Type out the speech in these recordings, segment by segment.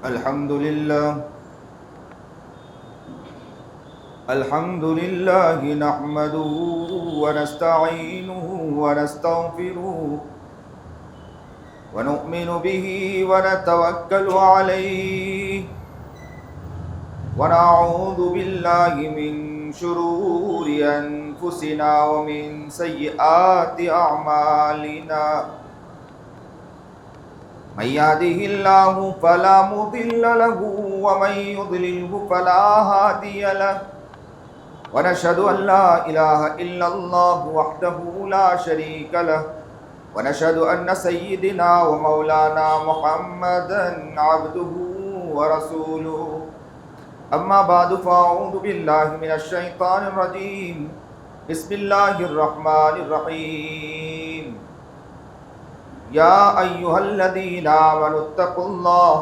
الحمد لله نحمده ونستعينه ونستغفره ونؤمن به ونتوكل عليه ونعوذ بالله من شرور أنفسنا ومن سيئات أعمالنا من يهده الله فلا مضل له ومن يضلله فلا هادي له ونشهد أن لا إله إلا الله وحده لا شريك له ونشهد أن سيدنا ومولانا محمدا عبده ورسوله أما بعد فأعوذ بالله من الشيطان الرجيم بسم الله الرحمن الرحيم يا أيها الذين آمنوا اتقوا الله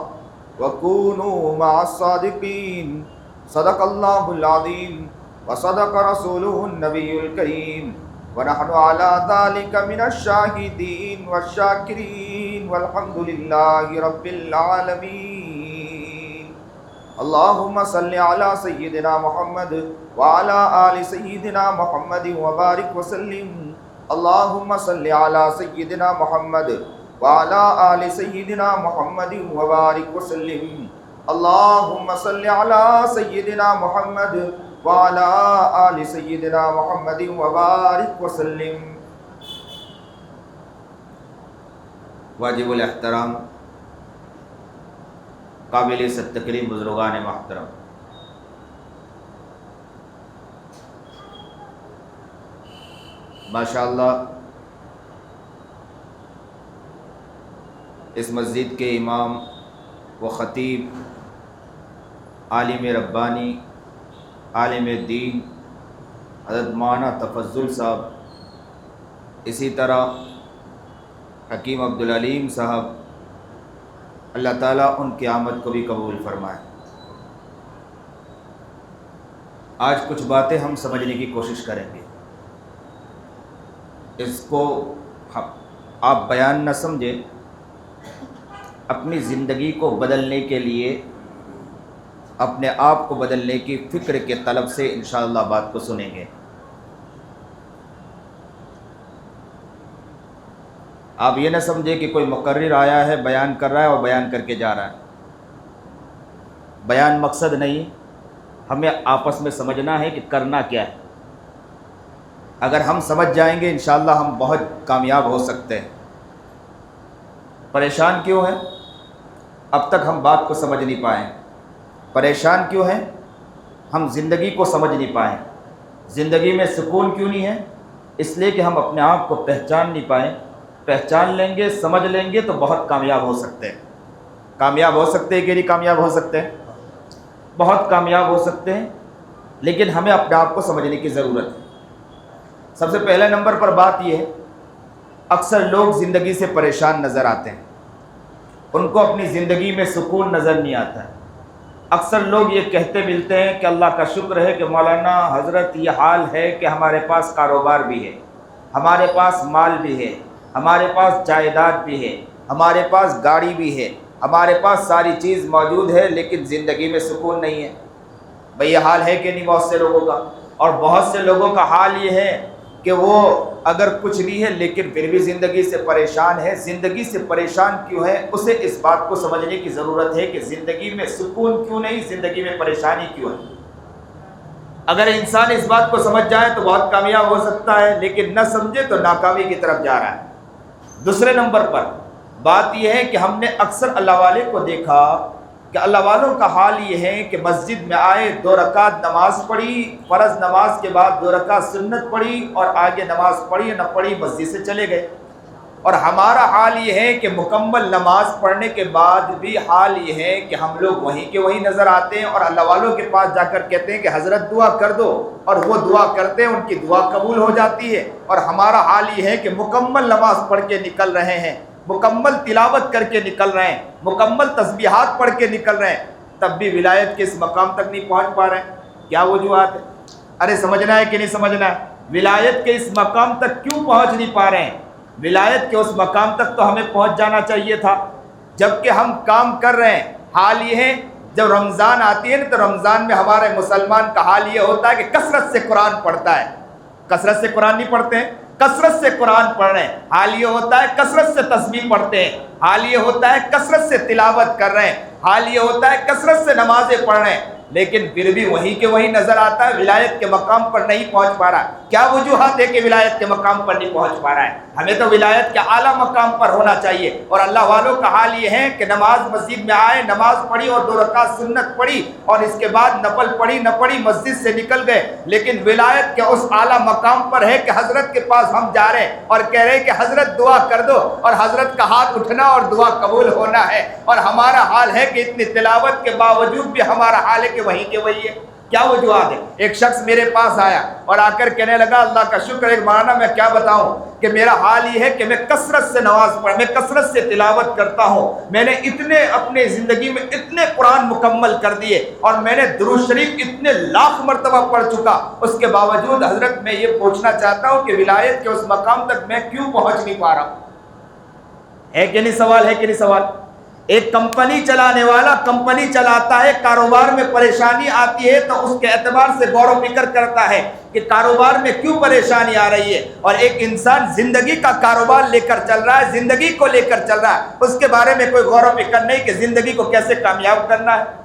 وكونوا مع الصادقين صدق الله العظيم وصدق رسوله النبي الكريم ونحن على ذلك من الشاهدين والشاكرين والحمد لله رب العالمين اللهم صل على سيدنا محمد وعلى آل سيدنا محمد وبارك وسلم اللهم صل على سيدنا محمد وعلى آل سيدنا محمد وبارك وسلم اللهم صل على سيدنا محمد وعلى آل سيدنا محمد وبارك وسلم. واجب الاحترام قابل تکریم بزرگان محترم، ماشاءاللہ اس مسجد کے امام و خطیب، عالم ربانی، عالم دین حضرت مولانا تفضل صاحب، اسی طرح حکیم عبدالعلیم صاحب، اللہ تعالیٰ ان کی آمد کو بھی قبول فرمائے. آج کچھ باتیں ہم سمجھنے کی کوشش کریں گے. اس کو آپ بیان نہ سمجھیں، اپنی زندگی کو بدلنے کے لیے، اپنے آپ کو بدلنے کی فکر کے طلب سے انشاءاللہ بات کو سنیں گے. آپ یہ نہ سمجھیں کہ کوئی مقرر آیا ہے، بیان کر رہا ہے اور بیان کر کے جا رہا ہے. بیان مقصد نہیں، ہمیں آپس میں سمجھنا ہے کہ کرنا کیا ہے. اگر ہم سمجھ جائیں گے انشاءاللہ ہم بہت کامیاب ہو سکتے ہیں. پریشان کیوں ہیں؟ اب تک ہم بات کو سمجھ نہیں پائے. پریشان کیوں ہیں؟ ہم زندگی کو سمجھ نہیں پائیں. زندگی میں سکون کیوں نہیں ہے؟ اس لیے کہ ہم اپنے آپ کو پہچان نہیں پائیں. پہچان لیں گے، سمجھ لیں گے تو بہت کامیاب ہو سکتے ہیں. کامیاب ہو سکتے ہیں کہ نہیں کامیاب ہو سکتے ہیں؟ بہت کامیاب ہو سکتے ہیں، لیکن ہمیں اپنے آپ کو سمجھنے کی ضرورت ہے. سب سے پہلے نمبر پر بات یہ ہے، اکثر لوگ زندگی سے پریشان نظر آتے ہیں، ان کو اپنی زندگی میں سکون نظر نہیں آتا ہے. اکثر لوگ یہ کہتے ملتے ہیں کہ اللہ کا شکر ہے کہ مولانا حضرت یہ حال ہے کہ ہمارے پاس کاروبار بھی ہے، ہمارے پاس مال بھی ہے، ہمارے پاس جائیداد بھی ہے، ہمارے پاس گاڑی بھی ہے، ہمارے پاس ساری چیز موجود ہے، لیکن زندگی میں سکون نہیں ہے. بھئی یہ حال ہے کہ نہیں بہت سے لوگوں کا؟ اور بہت سے لوگوں کا حال یہ ہے کہ وہ اگر کچھ نہیں ہے لیکن پھر بھی زندگی سے پریشان ہے. زندگی سے پریشان کیوں ہے؟ اسے اس بات کو سمجھنے کی ضرورت ہے کہ زندگی میں سکون کیوں نہیں، زندگی میں پریشانی کیوں ہے. اگر انسان اس بات کو سمجھ جائے تو بہت کامیاب ہو سکتا ہے، لیکن نہ سمجھے تو ناکامی کی طرف جا رہا ہے. دوسرے نمبر پر بات یہ ہے کہ ہم نے اکثر اللہ والے کو دیکھا کہ اللہ والوں کا حال یہ ہے کہ مسجد میں آئے، 2 رکعت نماز پڑھی، فرض نماز کے بعد 2 رکعت سنت پڑھی اور آگے نماز پڑھی نہ پڑھی مسجد سے چلے گئے. اور ہمارا حال یہ ہے کہ مکمل نماز پڑھنے کے بعد بھی حال یہ ہے کہ ہم لوگ وہیں کے وہیں نظر آتے ہیں اور اللہ والوں کے پاس جا کر کہتے ہیں کہ حضرت دعا کر دو، اور وہ دعا کرتے ہیں، ان کی دعا قبول ہو جاتی ہے. اور ہمارا حال یہ ہے کہ مکمل نماز پڑھ کے نکل رہے ہیں، مکمل تلاوت کر کے نکل رہے ہیں، مکمل تسبیحات پڑھ کے نکل رہے ہیں، تب بھی ولایت کے اس مقام تک نہیں پہنچ پا رہے ہیں. کیا وجوہات ہے؟ ارے سمجھنا ہے کہ نہیں سمجھنا ہے؟ ولایت کے اس مقام تک کیوں پہنچ نہیں پا رہے ہیں؟ ولایت کے اس مقام تک تو ہمیں پہنچ جانا چاہیے تھا. جبکہ ہم کام کر رہے ہیں، حال یہ ہے جب رمضان آتی ہے نا تو رمضان میں ہمارے مسلمان کا حال یہ ہوتا ہے کہ کثرت سے قرآن پڑھتا ہے. کثرت سے قرآن نہیں پڑھتے ہیں, کثرت سے قرآن پڑھ رہے ہیں. حال یہ ہوتا ہے کثرت سے تسبیح پڑھتے ہیں. حال یہ ہوتا ہے کثرت سے تلاوت کر رہے ہیں. حال یہ ہوتا ہے کثرت سے نمازیں پڑھ رہے ہیں. لیکن پھر بھی وہی کے وہی نظر آتا ہے, ولایت کے مقام پر نہیں پہنچ پا رہا. کیا وجوہات ہے کہ ولایت کے مقام پر نہیں پہنچ پا رہا ہے؟ ہمیں تو ولایت کے اعلیٰ مقام پر ہونا چاہیے. اور اللہ والوں کا حال یہ ہے کہ نماز مسجد میں آئے, نماز پڑھی اور 2 رکعت سنت پڑھی اور اس کے بعد نفل پڑھی نہ پڑھی مسجد سے نکل گئے. لیکن ولایت کے اس اعلیٰ مقام پر ہے کہ حضرت کے پاس ہم جا رہے ہیں اور کہہ رہے ہیں کہ حضرت دعا کر دو, اور حضرت کا ہاتھ اٹھنا اور دعا قبول ہونا ہے. اور ہمارا حال ہے کہ اتنی تلاوت کے باوجود بھی ہمارا حال ہے کہ وہیں کے وہی ہے. کیا وجوہات ہے؟ ایک شخص میرے پاس آیا اور آ کر کہنے لگا اللہ کا شکر ہے مولانا میں کیا بتاؤں کہ میرا حال یہ ہے کہ میں کثرت سے نماز پڑھ, میں کثرت سے تلاوت کرتا ہوں, میں نے اتنے اپنے زندگی میں اتنے قرآن مکمل کر دیے اور میں نے درود شریف اتنے لاکھ مرتبہ پڑھ چکا, اس کے باوجود حضرت میں یہ پوچھنا چاہتا ہوں کہ ولایت کے اس مقام تک میں کیوں پہنچ نہیں پا رہا ہوں. ہے کہ نہیں سوال, ہے کہ نہیں سوال؟ ایک کمپنی چلانے والا کمپنی چلاتا ہے, کاروبار میں پریشانی آتی ہے تو اس کے اعتبار سے غور و فکر کرتا ہے کہ کاروبار میں کیوں پریشانی آ رہی ہے. اور ایک انسان زندگی کا کاروبار لے کر چل رہا ہے, زندگی کو لے کر چل رہا ہے, اس کے بارے میں کوئی غور و فکر نہیں کہ زندگی کو کیسے کامیاب کرنا ہے.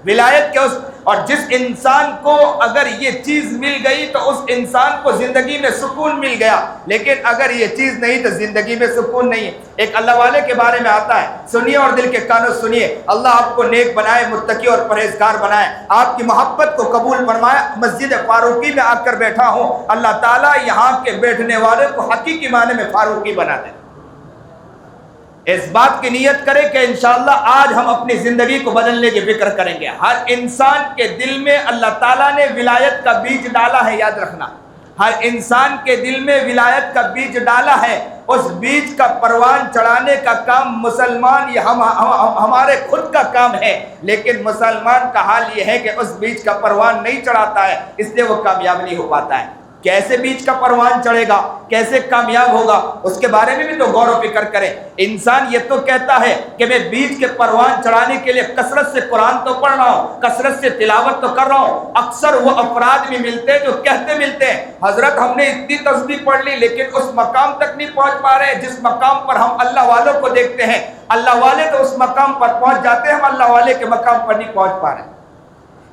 ولایت کے اس, اور جس انسان کو اگر یہ چیز مل گئی تو اس انسان کو زندگی میں سکون مل گیا, لیکن اگر یہ چیز نہیں تو زندگی میں سکون نہیں ہے. ایک اللہ والے کے بارے میں آتا ہے, سنیے اور دل کے کانوں سنیے. اللہ آپ کو نیک بنائے, متقی اور پرہیزگار بنائے, آپ کی محبت کو قبول فرمائے. مسجد فاروقی میں آ کر بیٹھا ہوں, اللہ تعالیٰ یہاں کے بیٹھنے والے کو حقیقی معنی میں فاروقی بنا دے. اس بات کی نیت کریں کہ انشاءاللہ آج ہم اپنی زندگی کو بدلنے کی فکر کریں گے. ہر انسان کے دل میں اللہ تعالیٰ نے ولایت کا بیج ڈالا ہے, یاد رکھنا. ہر انسان کے دل میں ولایت کا بیج ڈالا ہے. اس بیج کا پروان چڑھانے کا کام مسلمان یہ ہمارے خود کا کام ہے, لیکن مسلمان کا حال یہ ہے کہ اس بیج کا پروان نہیں چڑھاتا ہے, اس لیے وہ کامیاب نہیں ہو پاتا ہے. کیسے بیج کا پروان چڑھے گا, کیسے کامیاب ہوگا, اس کے بارے میں بھی تو غور و فکر کریں. انسان یہ تو کہتا ہے کہ میں بیج کے پروان چڑھانے کے لیے کثرت سے قرآن تو پڑھ رہا ہوں, کثرت سے تلاوت تو کر رہا ہوں. اکثر وہ افراد بھی ملتے ہیں جو کہتے ملتے ہیں حضرت ہم نے اتنی تسبیح پڑھ لی لیکن اس مقام تک نہیں پہنچ پا رہے جس مقام پر ہم اللہ والوں کو دیکھتے ہیں. اللہ والے تو اس مقام پر پہنچ جاتے ہیں, ہم اللہ والے کے مقام پر نہیں پہنچ پا رہے.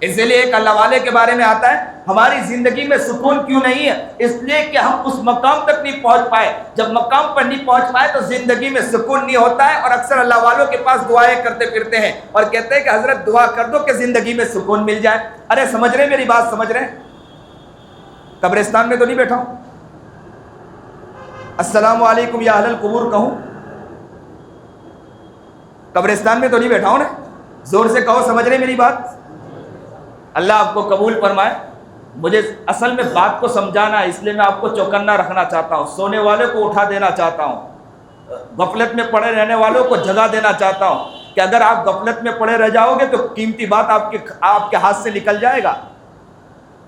اس لیے ایک اللہ والے کے بارے میں آتا ہے ہماری زندگی میں سکون کیوں نہیں ہے, اس لیے کہ ہم اس مقام تک نہیں پہنچ پائے. جب مقام پر نہیں پہنچ پائے تو زندگی میں سکون نہیں ہوتا ہے, اور اکثر اللہ والوں کے پاس دعائیں کرتے پھرتے ہیں اور کہتے ہیں کہ حضرت دعا کر دو کہ زندگی میں سکون مل جائے. ارے سمجھ رہے ہیں میری بات, سمجھ رہے ہیں؟ قبرستان میں تو نہیں بیٹھا ہوں, السلام علیکم یا اہل القبور کہوں؟ قبرستان میں تو نہیں بیٹھا ہوں نا, زور سے کہو, سمجھ رہے ہیں میری بات؟ اللہ آپ کو قبول فرمائے. مجھے اصل میں بات کو سمجھانا ہے, اس لیے میں آپ کو چوکنا رکھنا چاہتا ہوں, سونے والے کو اٹھا دینا چاہتا ہوں, غفلت میں پڑے رہنے والوں کو جگہ دینا چاہتا ہوں کہ اگر آپ غفلت میں پڑے رہ جاؤ گے تو قیمتی بات آپ کے ہاتھ سے نکل جائے گا.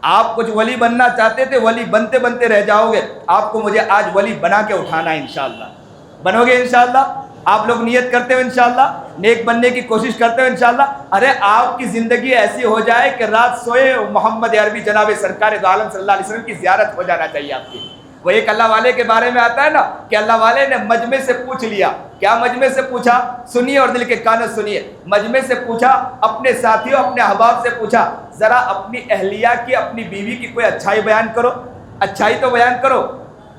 آپ کچھ ولی بننا چاہتے تھے, ولی بنتے بنتے رہ جاؤ گے. آپ کو مجھے آج ولی بنا کے اٹھانا ہے, انشاءاللہ بنو گے انشاءاللہ. آپ لوگ نیت کرتے ہو انشاءاللہ, نیک بننے کی کوشش کرتے ہو انشاءاللہ. ارے آپ کی زندگی ایسی ہو جائے کہ رات سوئے محمد عربی جناب سرکار دو عالم صلی اللہ علیہ وسلم کی زیارت ہو جانا چاہیے آپ کی. وہ ایک اللہ والے کے بارے میں آتا ہے نا کہ اللہ والے نے مجمع سے پوچھ لیا. کیا مجمع سے پوچھا؟ سنیے اور دل کے کانوں سنیے. مجمع سے پوچھا, اپنے ساتھیوں اپنے احباب سے پوچھا, ذرا اپنی اہلیہ کی, اپنی بیوی کی کوئی اچھائی بیان کرو, اچھائی تو بیان کرو.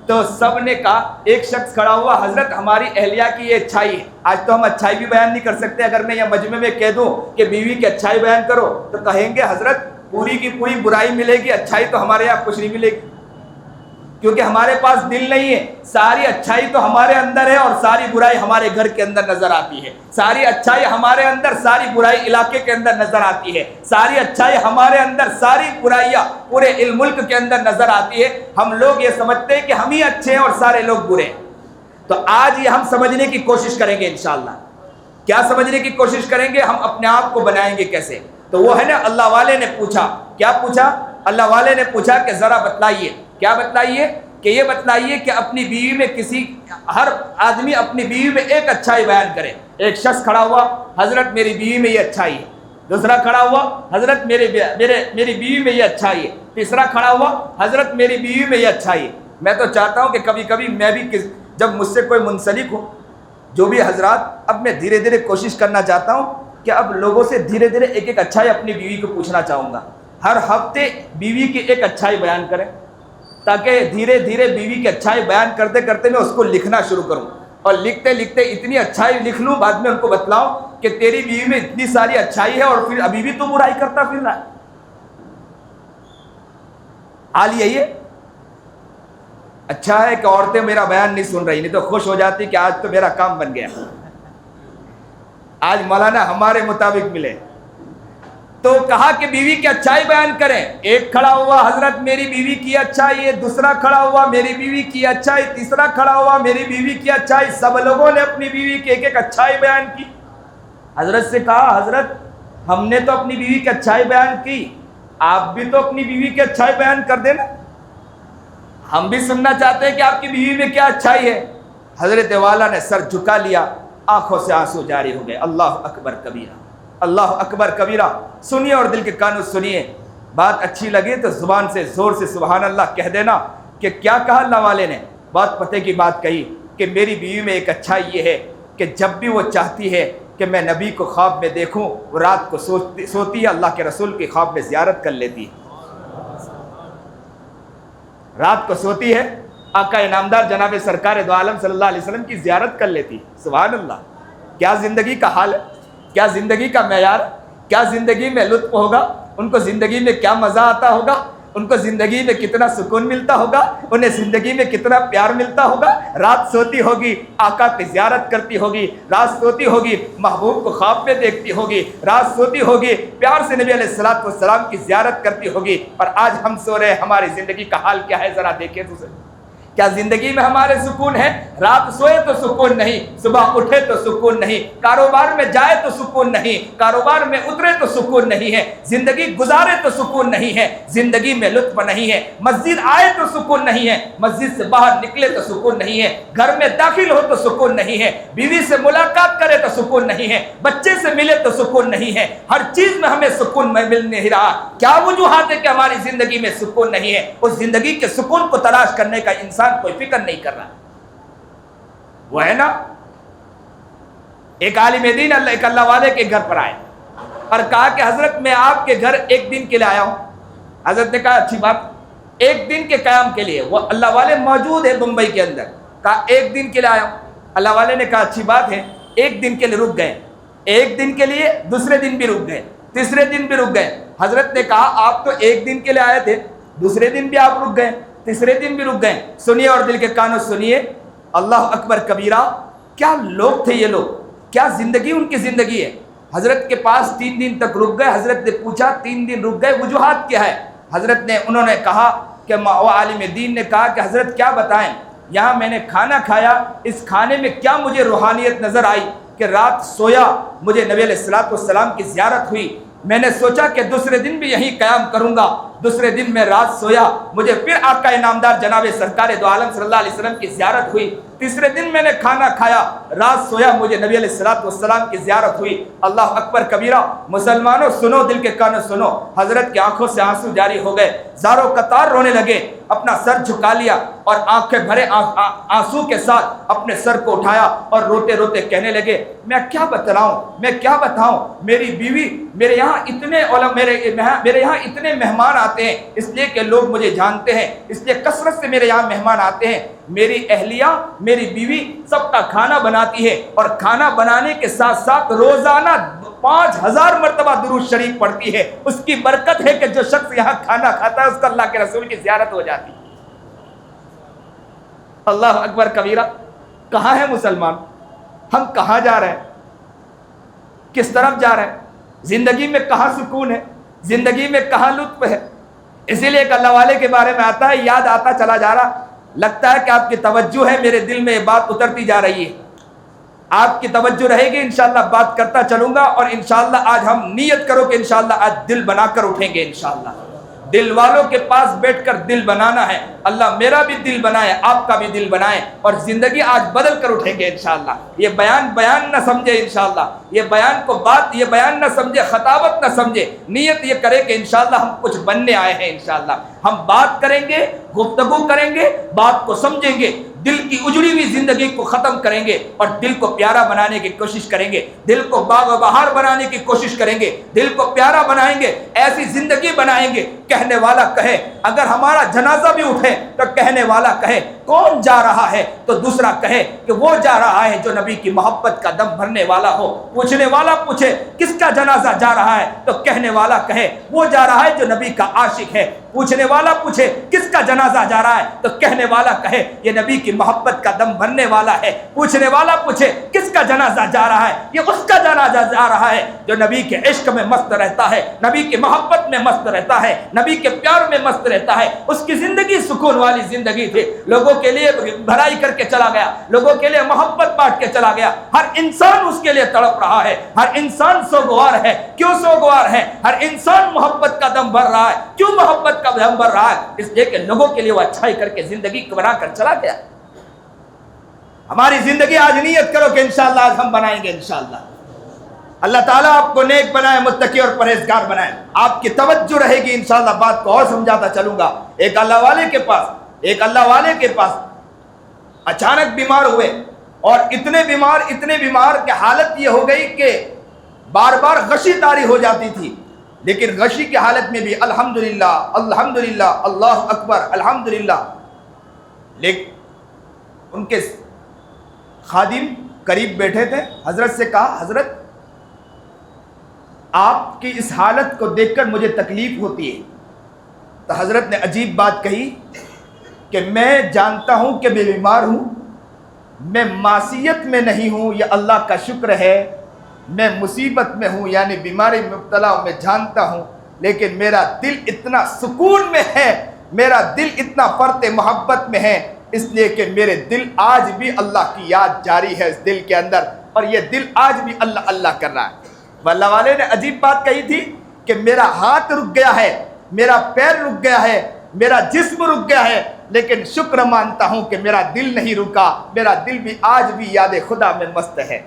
تو سب نے کہا, ایک شخص کھڑا ہوا, حضرت ہماری اہلیہ کی یہ اچھائی ہے. آج تو ہم اچھائی بھی بیان نہیں کر سکتے. اگر میں یہ مجمع میں کہہ دوں کہ بیوی کی اچھائی بیان کرو تو کہیں گے حضرت پوری کی پوری برائی ملے گی, اچھائی تو ہمارے یہاں کچھ نہیں ملے گی, کیونکہ ہمارے پاس دل نہیں ہے. ساری اچھائی تو ہمارے اندر ہے اور ساری برائی ہمارے گھر کے اندر نظر آتی ہے. ساری اچھائی ہمارے اندر, ساری برائی علاقے کے اندر نظر آتی ہے. ساری اچھائی ہمارے اندر, ساری برائیاں پورے ملک کے اندر نظر آتی ہے. ہم لوگ یہ سمجھتے ہیں کہ ہم ہی اچھے ہیں اور سارے لوگ برے ہیں. تو آج یہ ہم سمجھنے کی کوشش کریں گے انشاءاللہ. کیا سمجھنے کی کوشش کریں گے؟ ہم اپنے آپ کو بنائیں گے کیسے. تو وہ ہے نا, اللہ والے نے پوچھا. کیا پوچھا؟ اللہ والے نے پوچھا کہ ذرا بتلائیے. کیا بتلائیے؟ کہ یہ بتلائیے کہ اپنی بیوی میں ہر آدمی اپنی بیوی میں ایک اچھائی بیان کرے. ایک شخص کھڑا ہوا, حضرت میری بیوی میں یہ اچھائی ہے. دوسرا کھڑا ہوا, حضرت میری بیوی میں یہ اچھائی ہے. تیسرا کھڑا ہوا, حضرت میری بیوی میں یہ اچھائی ہے. میں تو چاہتا ہوں کہ کبھی کبھی میں بھی جب مجھ سے کوئی منسلک ہو, جو بھی حضرات, اب میں دھیرے دھیرے کوشش کرنا چاہتا ہوں کہ اب لوگوں سے دھیرے دھیرے ایک ایک اچھائی اپنی بیوی کو پوچھنا چاہوں گا. ہر ہفتے بیوی کی ایک اچھائی بیان کریں, تاکہ دھیرے دھیرے بیوی کی اچھائی بیان کرتے کرتے میں اس کو لکھنا شروع کروں, اور لکھتے لکھتے اتنی اچھائی لکھ لوں, بعد میں ان کو بتلاؤں کہ تیری بیوی میں اتنی ساری اچھائی ہے اور پھر ابھی بھی تو برائی کرتا پھر رہا ہے. حال یہی ہے. اچھا ہے کہ عورتیں میرا بیان نہیں سن رہی, نہیں تو خوش ہو جاتی کہ آج تو میرا کام بن گیا, آج مولانا ہمارے مطابق ملے. تو کہا کہ بیوی کی اچھائی بیان کریں. ایک کھڑا ہوا, حضرت میری بیوی کی اچھائی ہے. دوسرا کھڑا ہوا, میری بیوی کی اچھائی. تیسرا کھڑا ہوا, میری بیوی کی اچھائی. سب لوگوں نے اپنی بیوی کی ایک ایک اچھائی بیان کی. حضرت سے کہا, حضرت ہم نے تو اپنی بیوی کی اچھائی بیان کی, آپ بھی تو اپنی بیوی کی اچھائی بیان کر دینا, ہم بھی سننا چاہتے ہیں کہ آپ کی بیوی میں کیا اچھائی ہے. حضرت والا نے سر جھکا لیا, آنکھوں سے آنسو جاری ہو گئے. اللہ اکبر کبیرہ, اللہ اکبر کبیرہ. سنیے اور دل کے کانوں سنیے. بات اچھی لگے تو زبان سے زور سے سبحان اللہ کہہ دینا کہ کیا کہا اللہ والے نے. بات پتے کی بات کہی کہ میری بیوی میں ایک اچھائی یہ ہے کہ جب بھی وہ چاہتی ہے کہ میں نبی کو خواب میں دیکھوں, وہ رات کو سوتی ہے, اللہ کے رسول کی خواب میں زیارت کر لیتی ہے. رات کو سوتی ہے, آقا انعامدار جناب سرکار دو عالم صلی اللہ علیہ وسلم کی زیارت کر لیتی. سبحان اللہ. کیا زندگی کا حال ہے, کیا زندگی کا معیار, کیا زندگی میں لطف ہوگا, ان کو زندگی میں کیا مزہ آتا ہوگا, ان کو زندگی میں کتنا سکون ملتا ہوگا, انہیں زندگی میں کتنا پیار ملتا ہوگا. رات سوتی ہوگی, آقا کی زیارت کرتی ہوگی, رات سوتی ہوگی, محبوب کو خواب میں دیکھتی ہوگی, رات سوتی ہوگی, پیار سے نبی علیہ الصلوۃ والسلام کی زیارت کرتی ہوگی. اور آج ہم سو رہے ہیں, ہماری زندگی کا حال کیا ہے ذرا دیکھیں تو. کیا زندگی میں ہمارے سکون ہے؟ رات سوئے تو سکون نہیں, صبح اٹھے تو سکون نہیں, کاروبار میں جائے تو سکون نہیں, کاروبار میں اترے تو سکون نہیں ہے, زندگی گزارے تو سکون نہیں ہے, زندگی میں لطف نہیں ہے, مسجد آئے تو سکون نہیں ہے, مسجد سے باہر نکلے تو سکون نہیں ہے, گھر میں داخل ہو تو سکون نہیں ہے, بیوی سے ملاقات کرے تو سکون نہیں ہے, بچے سے ملے تو سکون نہیں ہے. ہر چیز میں ہمیں سکون مل نہیں رہا. کیا وجوہات ہے کہ ہماری زندگی میں سکون نہیں ہے؟ اس زندگی کے سکون کو تلاش کرنے کا انسان کوئی فکر نہیں کر رہا. وہ ہے نا, ایک عالم دین ایک اللہ والے کے گھر پر آئے اور کہا کہ حضرت میں آپ کے گھر ایک دن کے لیے آیا ہوں. حضرت نے کہا اچھی بات, ایک دن کے قیام کے لیے. وہ اللہ والے موجود ہے بمبئی کے اندر. کہا ایک دن کے لیے آیا ہوں. اللہ والے نے کہا اچھی بات ہے. ایک دن کے لیے رک گئے, ایک دن کے لیے, دوسرے دن بھی رک گئے, تیسرے دن بھی رک گئے. حضرت نے کہا آپ تو ایک دن کے لیے آئے تھے, دوسرے دن بھی آپ رک گئے, تیسرے دن بھی رک گئے. سنیے اور دل کے کانوں سنیے. اللہ اکبر کبیرہ. کیا لوگ تھے یہ لوگ, کیا زندگی ان کی زندگی ہے. حضرت کے پاس 3 دن تک رک گئے. حضرت نے پوچھا 3 دن رک گئے, وجوہات کیا ہے؟ انہوں نے کہا کہ وہ عالم دین نے کہا کہ حضرت کیا بتائیں, یہاں میں نے کھانا کھایا, اس کھانے میں کیا مجھے روحانیت نظر آئی کہ رات سویا, مجھے نبی علیہ الصلوۃ والسلام کی زیارت ہوئی, میں نے سوچا کہ دوسرے دن بھی یہی قیام کروں گا. دوسرے دن میں رات سویا, مجھے پھر آقا انعامدار جناب سرکار دو عالم صلی اللہ علیہ وسلم کی زیارت ہوئی. تیسرے دن میں نے کھانا کھایا, رات سویا, مجھے نبی علیہ الصلوۃ والسلام کی زیارت ہوئی. اللہ اکبر کبیرہ. مسلمانوں سنو, دل کے کانوں سنو. حضرت کی آنکھوں سے آنسو جاری ہو گئے, زاروں قطار رونے لگے, اپنا سر جھکا لیا اور آنکھیں بھرے آنسو کے ساتھ اپنے سر کو اٹھایا اور روتے روتے کہنے لگے میں کیا بتلاؤں, میں کیا بتاؤں, میری بیوی, میرے یہاں اتنے مہمان آتے ہیں, اس لیے کہ لوگ مجھے جانتے ہیں, اس لیے کثرت سے میرے یہاں مہمان آتے ہیں. میری اہلیہ, میری بیوی سب کا کھانا بناتی ہے اور کھانا بنانے کے ساتھ ساتھ روزانہ 5000 مرتبہ درود شریف پڑھتی ہے. اس کی برکت ہے کہ جو شخص یہاں کھانا کھاتا ہے اس کو اللہ کے رسول کی زیارت ہو جاتی ہے. اللہ اکبر کبیرہ. کہاں ہے مسلمان, ہم کہاں جا رہے ہیں, کس طرف جا رہے ہیں, زندگی میں کہاں سکون ہے, زندگی میں کہاں لطف ہے. اسی لیے ایک اللہ والے کے بارے میں آتا ہے, یاد آتا چلا جا رہا, لگتا ہے کہ آپ کی توجہ ہے, میرے دل میں یہ بات اترتی جا رہی ہے. آپ کی توجہ رہے گی, انشاءاللہ بات کرتا چلوں گا. اور انشاءاللہ آج ہم نیت کرو کہ انشاءاللہ آج دل بنا کر اٹھیں گے. انشاءاللہ دل والوں کے پاس بیٹھ کر دل بنانا ہے. اللہ میرا بھی دل بنائے, آپ کا بھی دل بنائے, اور زندگی آج بدل کر اٹھیں گے انشاءاللہ. یہ بیان نہ سمجھے انشاءاللہ, یہ بیان کو بات, یہ بیان نہ سمجھے, خطابت نہ سمجھے, نیت یہ کرے کہ انشاءاللہ ہم کچھ بننے آئے ہیں. انشاءاللہ ہم بات کریں گے, گفتگو کریں گے, بات کو سمجھیں گے, دل کی اجڑی ہوئی زندگی کو ختم کریں گے, اور دل کو پیارا بنانے کی کوشش کریں گے, دل کو باغ و بہار بنانے کی کوشش کریں گے, دل کو پیارا بنائیں گے, ایسی زندگی بنائیں گے کہنے والا کہے. اگر ہمارا جنازہ بھی اٹھے تو کہنے والا کہے کون جا رہا ہے, تو دوسرا کہے کہ وہ جا رہا ہے جو نبی کی محبت کا دم بھرنے والا ہو. پوچھنے والا پوچھے کس کا جنازہ جا رہا ہے, تو کہنے والا کہے وہ جا رہا ہے جو نبی کا عاشق ہے. پوچھنے والا پوچھے کس کا جنازہ جا رہا ہے, تو کہنے والا کہے یہ نبی کی محبت کا دم بھرنے والا ہے. پوچھنے والا پوچھے کس کا جنازہ جا رہا ہے, یہ اس کا جنازہ جا رہا ہے جو نبی کے عشق میں مست رہتا ہے, نبی کی محبت میں مست رہتا ہے, نبی کے پیار میں مست رہتا ہے. اس کی زندگی سکون والی زندگی تھی, لوگوں کے لیے بھلائی کر کے چلا گیا, لوگوں کے لیے محبت بانٹ کے چلا گیا. ہر انسان اس کے لیے تڑپ رہا ہے, ہر انسان سوگوار ہے. کیوں سوگوار ہے؟ ہر انسان محبت کا دم بھر رہا ہے. کیوں محبت کا دم بھر رہا ہے؟ اس لیے کہ لوگوں کے لیے وہ اچھائی کر کے زندگی بنا کر چلا گیا. ہماری زندگی آج نیت کرو کہ انشاءاللہ آج ہم بنائیں گے. انشاءاللہ اللہ تعالیٰ آپ کو نیک بنائے, متقی اور پرہیزگار بنائے. آپ کی توجہ رہے گی انشاءاللہ. بات کو اور سمجھاتا چلوں گا. ایک اللہ والے کے پاس اچانک بیمار ہوئے, اور اتنے بیمار کہ حالت یہ ہو گئی کہ بار بار غشی طاری ہو جاتی تھی. لیکن غشی کی حالت میں بھی الحمدللہ الحمدللہ اللہ اکبر الحمدللہ. لیکن ان کے خادم قریب بیٹھے تھے, حضرت سے کہا حضرت آپ کی اس حالت کو دیکھ کر مجھے تکلیف ہوتی ہے. تو حضرت نے عجیب بات کہی کہ میں جانتا ہوں کہ میں بیمار ہوں, میں معصیت میں نہیں ہوں, یہ اللہ کا شکر ہے. میں مصیبت میں ہوں یعنی بیماری میں مبتلا ہوں, میں جانتا ہوں, لیکن میرا دل اتنا سکون میں ہے, میرا دل اتنا فرط محبت میں ہے, اس لیے کہ میرے دل آج بھی اللہ کی یاد جاری ہے اس دل کے اندر, اور یہ دل آج بھی اللہ اللہ کر رہا ہے. اللہ والے نے عجیب بات کہی تھی کہ میرا ہاتھ رک گیا ہے, میرا پیر رک گیا ہے, میرا جسم رک گیا ہے, لیکن شکر مانتا ہوں کہ میرا دل نہیں رکا, میرا دل بھی آج بھی یاد خدا میں مست ہے.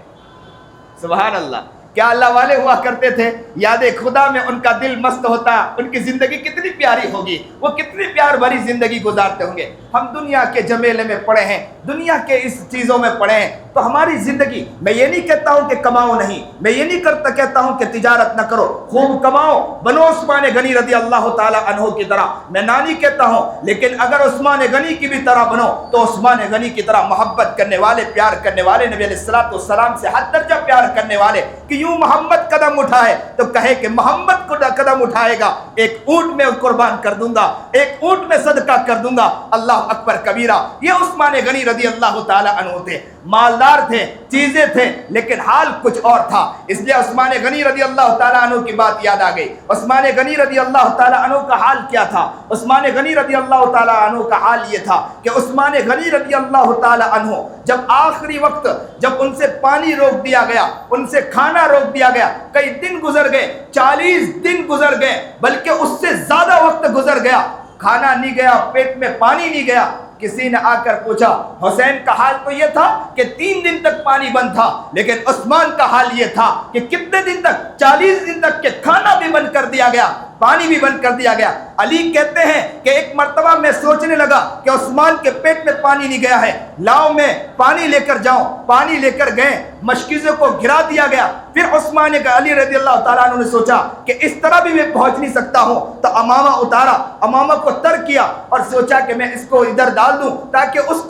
سبحان اللہ. کیا اللہ والے ہوا کرتے تھے, یاد خدا میں ان کا دل مست ہوتا, ان کی زندگی کتنی پیاری ہوگی, وہ کتنی پیار بھری زندگی گزارتے ہوں گے. ہم دنیا کے جمیلے میں پڑے ہیں, دنیا کے اس چیزوں میں پڑے ہیں, تو ہماری زندگی, میں یہ نہیں کہتا ہوں کہ کماؤ نہیں, میں یہ نہیں کہتا ہوں کہ تجارت نہ کرو, خوب کماؤ, بنو عثمان غنی رضی اللہ تعالی عنہ کی طرح, میں نہ نہیں کہتا ہوں, لیکن اگر عثمان غنی کی بھی طرح بنو تو عثمان غنی کی طرح محبت کرنے والے, پیار کرنے والے, نبی علیہ الصلوۃ والسلام سے حد درجہ پیار کرنے والے, کہ یوں محمد قدم اٹھائے تو کہے کہ محمد کو قدم اٹھائے گا, ایک اونٹ میں قربان کر دوں گا, ایک اونٹ میں صدقہ کر دوں گا. اللہ اکبر کبیرہ. یہ عثمان غنی رضی اللہ تعالی عنہ تھے, مالدار تھے, چیزیں تھے, لیکن حال کچھ اور تھا. اس لیے عثمان غنی رضی اللہ تعالی عنہ کی بات یاد آ گئی. عثمان غنی رضی اللہ تعالی عنہ کا حال کیا تھا؟ عثمان غنی رضی اللہ تعالی عنہ کا حال یہ تھا کہ عثمان غنی رضی اللہ تعالی عنہ جب آخری وقت, جب ان سے پانی روک دیا گیا, ان سے کھانا روک دیا گیا, کئی دن گزر گئے, 40 دن گزر گئے, بلکہ اس سے زیادہ وقت گزر گیا, کھانا نہیں گیا, پیٹ میں پانی نہیں گیا. کسی نے آ کر پوچھا, حسین کا حال تو یہ تھا کہ 3 دن تک پانی بند تھا, لیکن عثمان کا حال یہ تھا کہ کتنے دن تک, 40 دن تک کہ کھانا بھی بند کر دیا گیا, پانی بھی بند کر دیا گیا. علی کہتے ہیں کہ ایک مرتبہ میں سوچنے لگا کہ عثمان کے پیٹ میں پانی نہیں گیا ہے, لاؤ میں پانی لے کر جاؤں. پانی لے کر گئے, مشکیزوں کو گرا دیا گیا. پھر عثمان علی رضی اللہ تعالیٰ عنہ نے سوچا کہ اس طرح بھی میں پہنچ نہیں سکتا ہوں, تو امامہ اتارا, امامہ کو تر کیا, اور سوچا کہ میں اس کو ادھر ڈال دوں تاکہ اس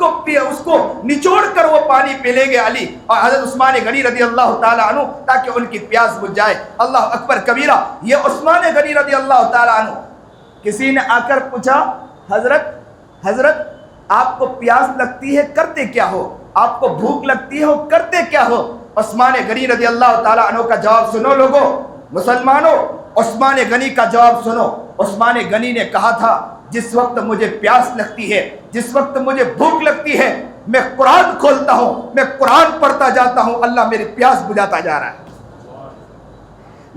کو نچوڑ کر وہ پانی پی لیں گے علی اور حضرت عثمان غنی رضی اللہ تعالیٰ عنہ, تاکہ ان کی پیاس بجھ جائے. اللہ اکبر کبیرہ. یہ عثمان غنی رضی اللہ تعالیٰ عنہ. کسی نے آ کر پوچھا, حضرت آپ کو پیاس لگتی ہے کرتے کیا ہو, آپ کو بھوک لگتی ہے ہو کرتے کیا ہو؟ عثمان غنی رضی اللہ تعالیٰ عنہ کا جواب سنو لوگوں, مسلمانوں, عثمان غنی کا جواب سنو. عثمان غنی نے کہا تھا, جس وقت مجھے پیاس لگتی ہے, جس وقت مجھے بھوک لگتی ہے, میں قرآن کھولتا ہوں, میں قرآن پڑھتا جاتا ہوں, اللہ میری پیاس بجھاتا جا رہا ہے.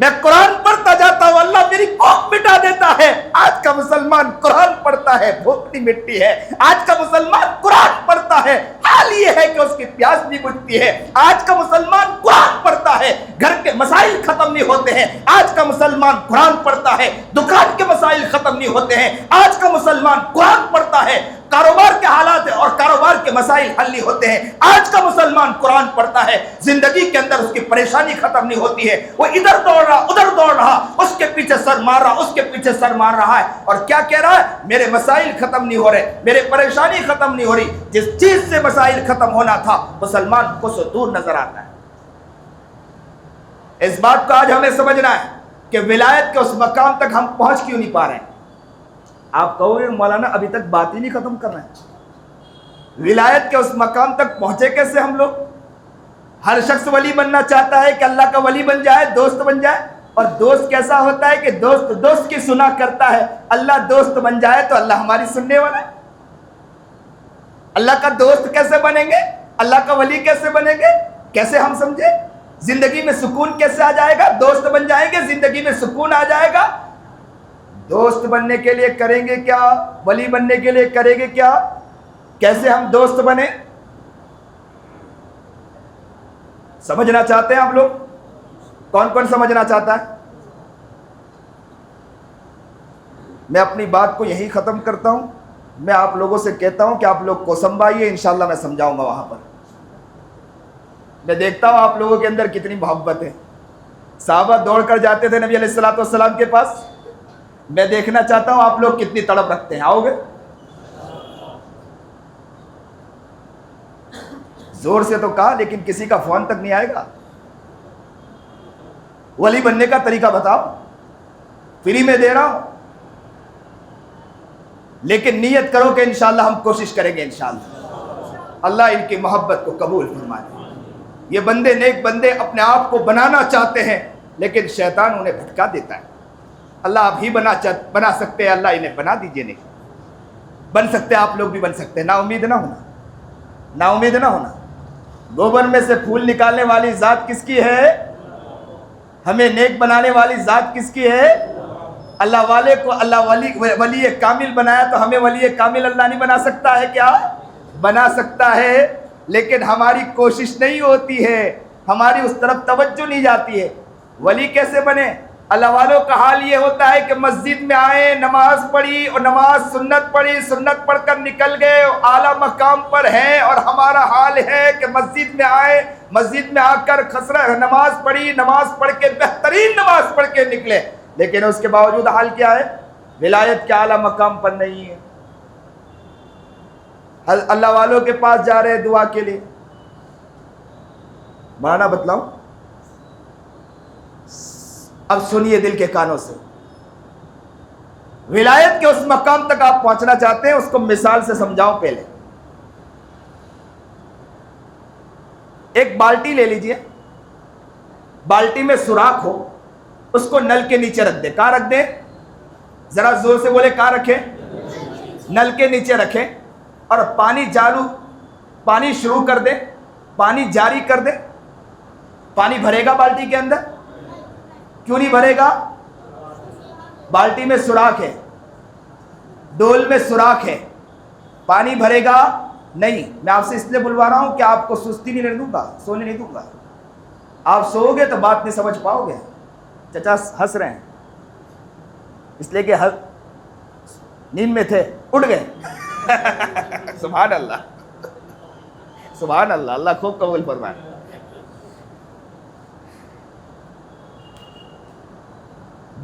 میں قرآن پڑھتا جاتا ہوں، اللہ میری بھوک مٹا دیتا ہے۔ آج کا مسلمان قرآن پڑھتا ہے، بھوک نہیں مٹتی ہے۔ آج کا مسلمان قرآن پڑھتا ہے، حال یہ ہے کہ اس کی پیاس نہیں بجھتی ہے۔ آج کا مسلمان قرآن پڑھتا ہے، گھر کے مسائل ختم نہیں ہوتے ہیں۔ آج کا مسلمان قرآن پڑھتا ہے، دکان کے مسائل ختم نہیں ہوتے ہیں۔ آج کا مسلمان قرآن پڑھتا ہے، کاروبار کے حالات اور کاروبار کے مسائل حل نہیں ہوتے ہیں۔ آج کا مسلمان قرآن پڑھتا ہے، زندگی کے اندر اس کی پریشانی ختم نہیں ہوتی ہے۔ وہ ادھر دوڑ رہا ادھر دوڑ رہا، اس کے پیچھے سر مار رہا اس کے پیچھے سر مار رہا ہے، اور کیا کہہ رہا ہے؟ میرے مسائل ختم نہیں ہو رہے، میرے پریشانی ختم نہیں ہو رہی۔ جس چیز سے مسائل ختم ہونا تھا مسلمان کو سے دور نظر آتا ہے۔ اس بات کو آج ہمیں سمجھنا ہے کہ ولایت کے اس مقام تک ہم پہنچ کیوں نہیں پا رہے ہیں۔ آپ کہو گے مولانا ابھی تک بات ہی نہیں ختم کر رہے ہیں، ولایت کے اس مقام تک پہنچے کیسے ہم لوگ؟ ہر شخص ولی بننا چاہتا ہے کہ اللہ کا ولی بن جائے، دوست بن جائے، اور دوست کیسا ہوتا ہے کہ دوست کی سنا کرتا ہے۔ اللہ دوست بن جائے تو اللہ ہماری سننے والا ہے۔ اللہ کا دوست کیسے بنیں گے؟ اللہ کا ولی کیسے بنیں گے؟ کیسے ہم سمجھے؟ زندگی میں سکون کیسے آ جائے گا؟ دوست بن جائیں گے زندگی میں سکون آ جائے گا۔ دوست بننے کے لیے کریں گے کیا؟ ولی بننے کے لیے کریں گے کیا؟ کیسے ہم دوست بنے؟ سمجھنا چاہتے ہیں آپ لوگ؟ کون کون سمجھنا چاہتا ہے؟ میں اپنی بات کو یہی ختم کرتا ہوں۔ میں آپ لوگوں سے کہتا ہوں کہ آپ لوگ کو سنبھائیے، انشاءاللہ میں سمجھاؤں گا وہاں پر۔ میں دیکھتا ہوں آپ لوگوں کے اندر کتنی محبت ہے۔ صحابہ دوڑ کر جاتے تھے نبی علیہ الصلوۃ والسلام کے پاس۔ میں دیکھنا چاہتا ہوں آپ لوگ کتنی تڑپ رکھتے ہیں۔ آؤ گے؟ زور سے تو کہا لیکن کسی کا فون تک نہیں آئے گا۔ ولی بننے کا طریقہ بتاؤ، فری میں دے رہا ہوں، لیکن نیت کرو کہ انشاءاللہ ہم کوشش کریں گے۔ انشاءاللہ اللہ ان کی محبت کو قبول فرمائے۔ یہ بندے نیک بندے اپنے آپ کو بنانا چاہتے ہیں لیکن شیطان انہیں بھٹکا دیتا ہے۔ اللہ آپ ہی بنا سکتے ہیں، اللہ انہیں بنا دیجئے۔ نہیں بن سکتے، آپ لوگ بھی بن سکتے ہیں۔ نا امید نہ ہونا، نا امید نہ ہونا۔ گوبر میں سے پھول نکالنے والی ذات کس کی ہے؟ ہمیں نیک بنانے والی ذات کس کی ہے؟ اللہ والے کو اللہ ولی کامل بنایا تو ہمیں ولی کامل اللہ نہیں بنا سکتا ہے کیا؟ بنا سکتا ہے، لیکن ہماری کوشش نہیں ہوتی ہے، ہماری اس طرف توجہ نہیں جاتی ہے۔ ولی کیسے بنے؟ اللہ والوں کا حال یہ ہوتا ہے کہ مسجد میں آئے، نماز پڑھی اور نماز سنت پڑھی، سنت پڑھ کر نکل گئے، اعلیٰ مقام پر ہیں، اور ہمارا حال ہے کہ مسجد میں آئے، مسجد میں آ کر نماز پڑھی، نماز پڑھ کے بہترین نماز پڑھ کے نکلے، لیکن اس کے باوجود حال کیا ہے؟ ولایت کے اعلیٰ مقام پر نہیں ہے۔ اللہ والوں کے پاس جا رہے ہیں دعا کے لیے۔ مانا بتلاؤں؟ اب سنیے دل کے کانوں سے، ولایت کے اس مقام تک آپ پہنچنا چاہتے ہیں، اس کو مثال سے سمجھاؤں۔ پہلے ایک بالٹی لے لیجئے، بالٹی میں سوراخ ہو، اس کو نل کے نیچے رکھ دیں۔ کہاں رکھ دیں؟ ذرا زور سے بولے، کہاں رکھیں؟ نل کے نیچے رکھیں، اور پانی شروع کر دیں، پانی جاری کر دیں۔ پانی بھرے گا بالٹی کے اندر؟ کیوں نہیں بھرے گا؟ بالٹی میں سوراخ ہے، ڈول میں سوراخ ہے، پانی بھرے گا نہیں۔ میں آپ سے اس لیے بلوا رہا ہوں کہ آپ کو سستی نہیں دوں گا، سونے نہیں دوں گا۔ آپ سو گے تو بات نہیں سمجھ پاؤ گے۔ چچا ہنس رہے ہیں اس لیے کہ نیند میں تھے، اٹھ گئے۔ سبحان اللہ، سبحان اللہ، اللہ خوب قبول فرمائے۔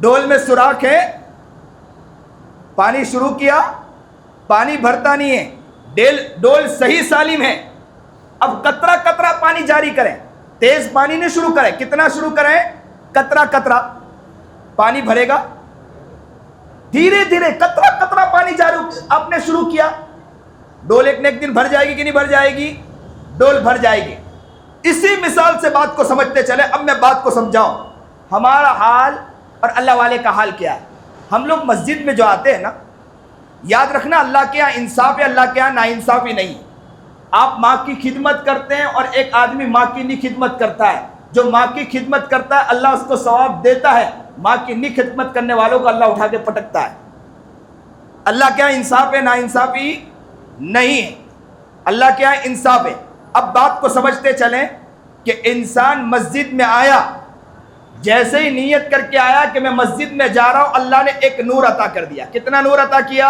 ڈول میں سوراخ ہے، پانی شروع کیا، پانی بھرتا نہیں ہے، ڈول صحیح سالم ہے۔ اب قطرہ قطرہ پانی جاری کریں، تیز پانی نہیں شروع کریں۔ کتنا شروع کریں؟ قطرہ قطرہ پانی بھرے گا، دھیرے دھیرے قطرہ قطرہ پانی جاری آپ نے شروع کیا۔ ڈول ایک نہ ایک دن بھر جائے گی کہ نہیں بھر جائے گی؟ ڈول بھر جائے گی۔ اسی مثال سے بات کو سمجھتے چلے۔ اب میں بات کو سمجھاؤں، ہمارا حال اور اللہ والے کا حال کیا ہے۔ ہم لوگ مسجد میں جو آتے ہیں نا، یاد رکھنا اللہ کے یہاں انصاف ہے، اللہ کے یہاں نا انصافی نہیں۔ آپ ماں کی خدمت کرتے ہیں اور ایک آدمی ماں کی نہیں خدمت کرتا ہے، جو ماں کی خدمت کرتا ہے اللہ اس کو ثواب دیتا ہے، ماں کی نہیں خدمت کرنے والوں کو اللہ اٹھا کے پٹکتا ہے۔ اللہ کیا انصاف ہے؟ نا انصافی نہیں ہے، اللہ کیا انصاف ہے۔ اب بات کو سمجھتے چلیں کہ انسان مسجد میں آیا، جیسے ہی نیت کر کے آیا کہ میں مسجد میں جا رہا ہوں، اللہ نے ایک نور عطا کر دیا۔ کتنا نور عطا کیا؟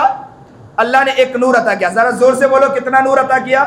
اللہ نے ایک نور عطا کیا۔ ذرا زور سے بولو، کتنا نور عطا کیا؟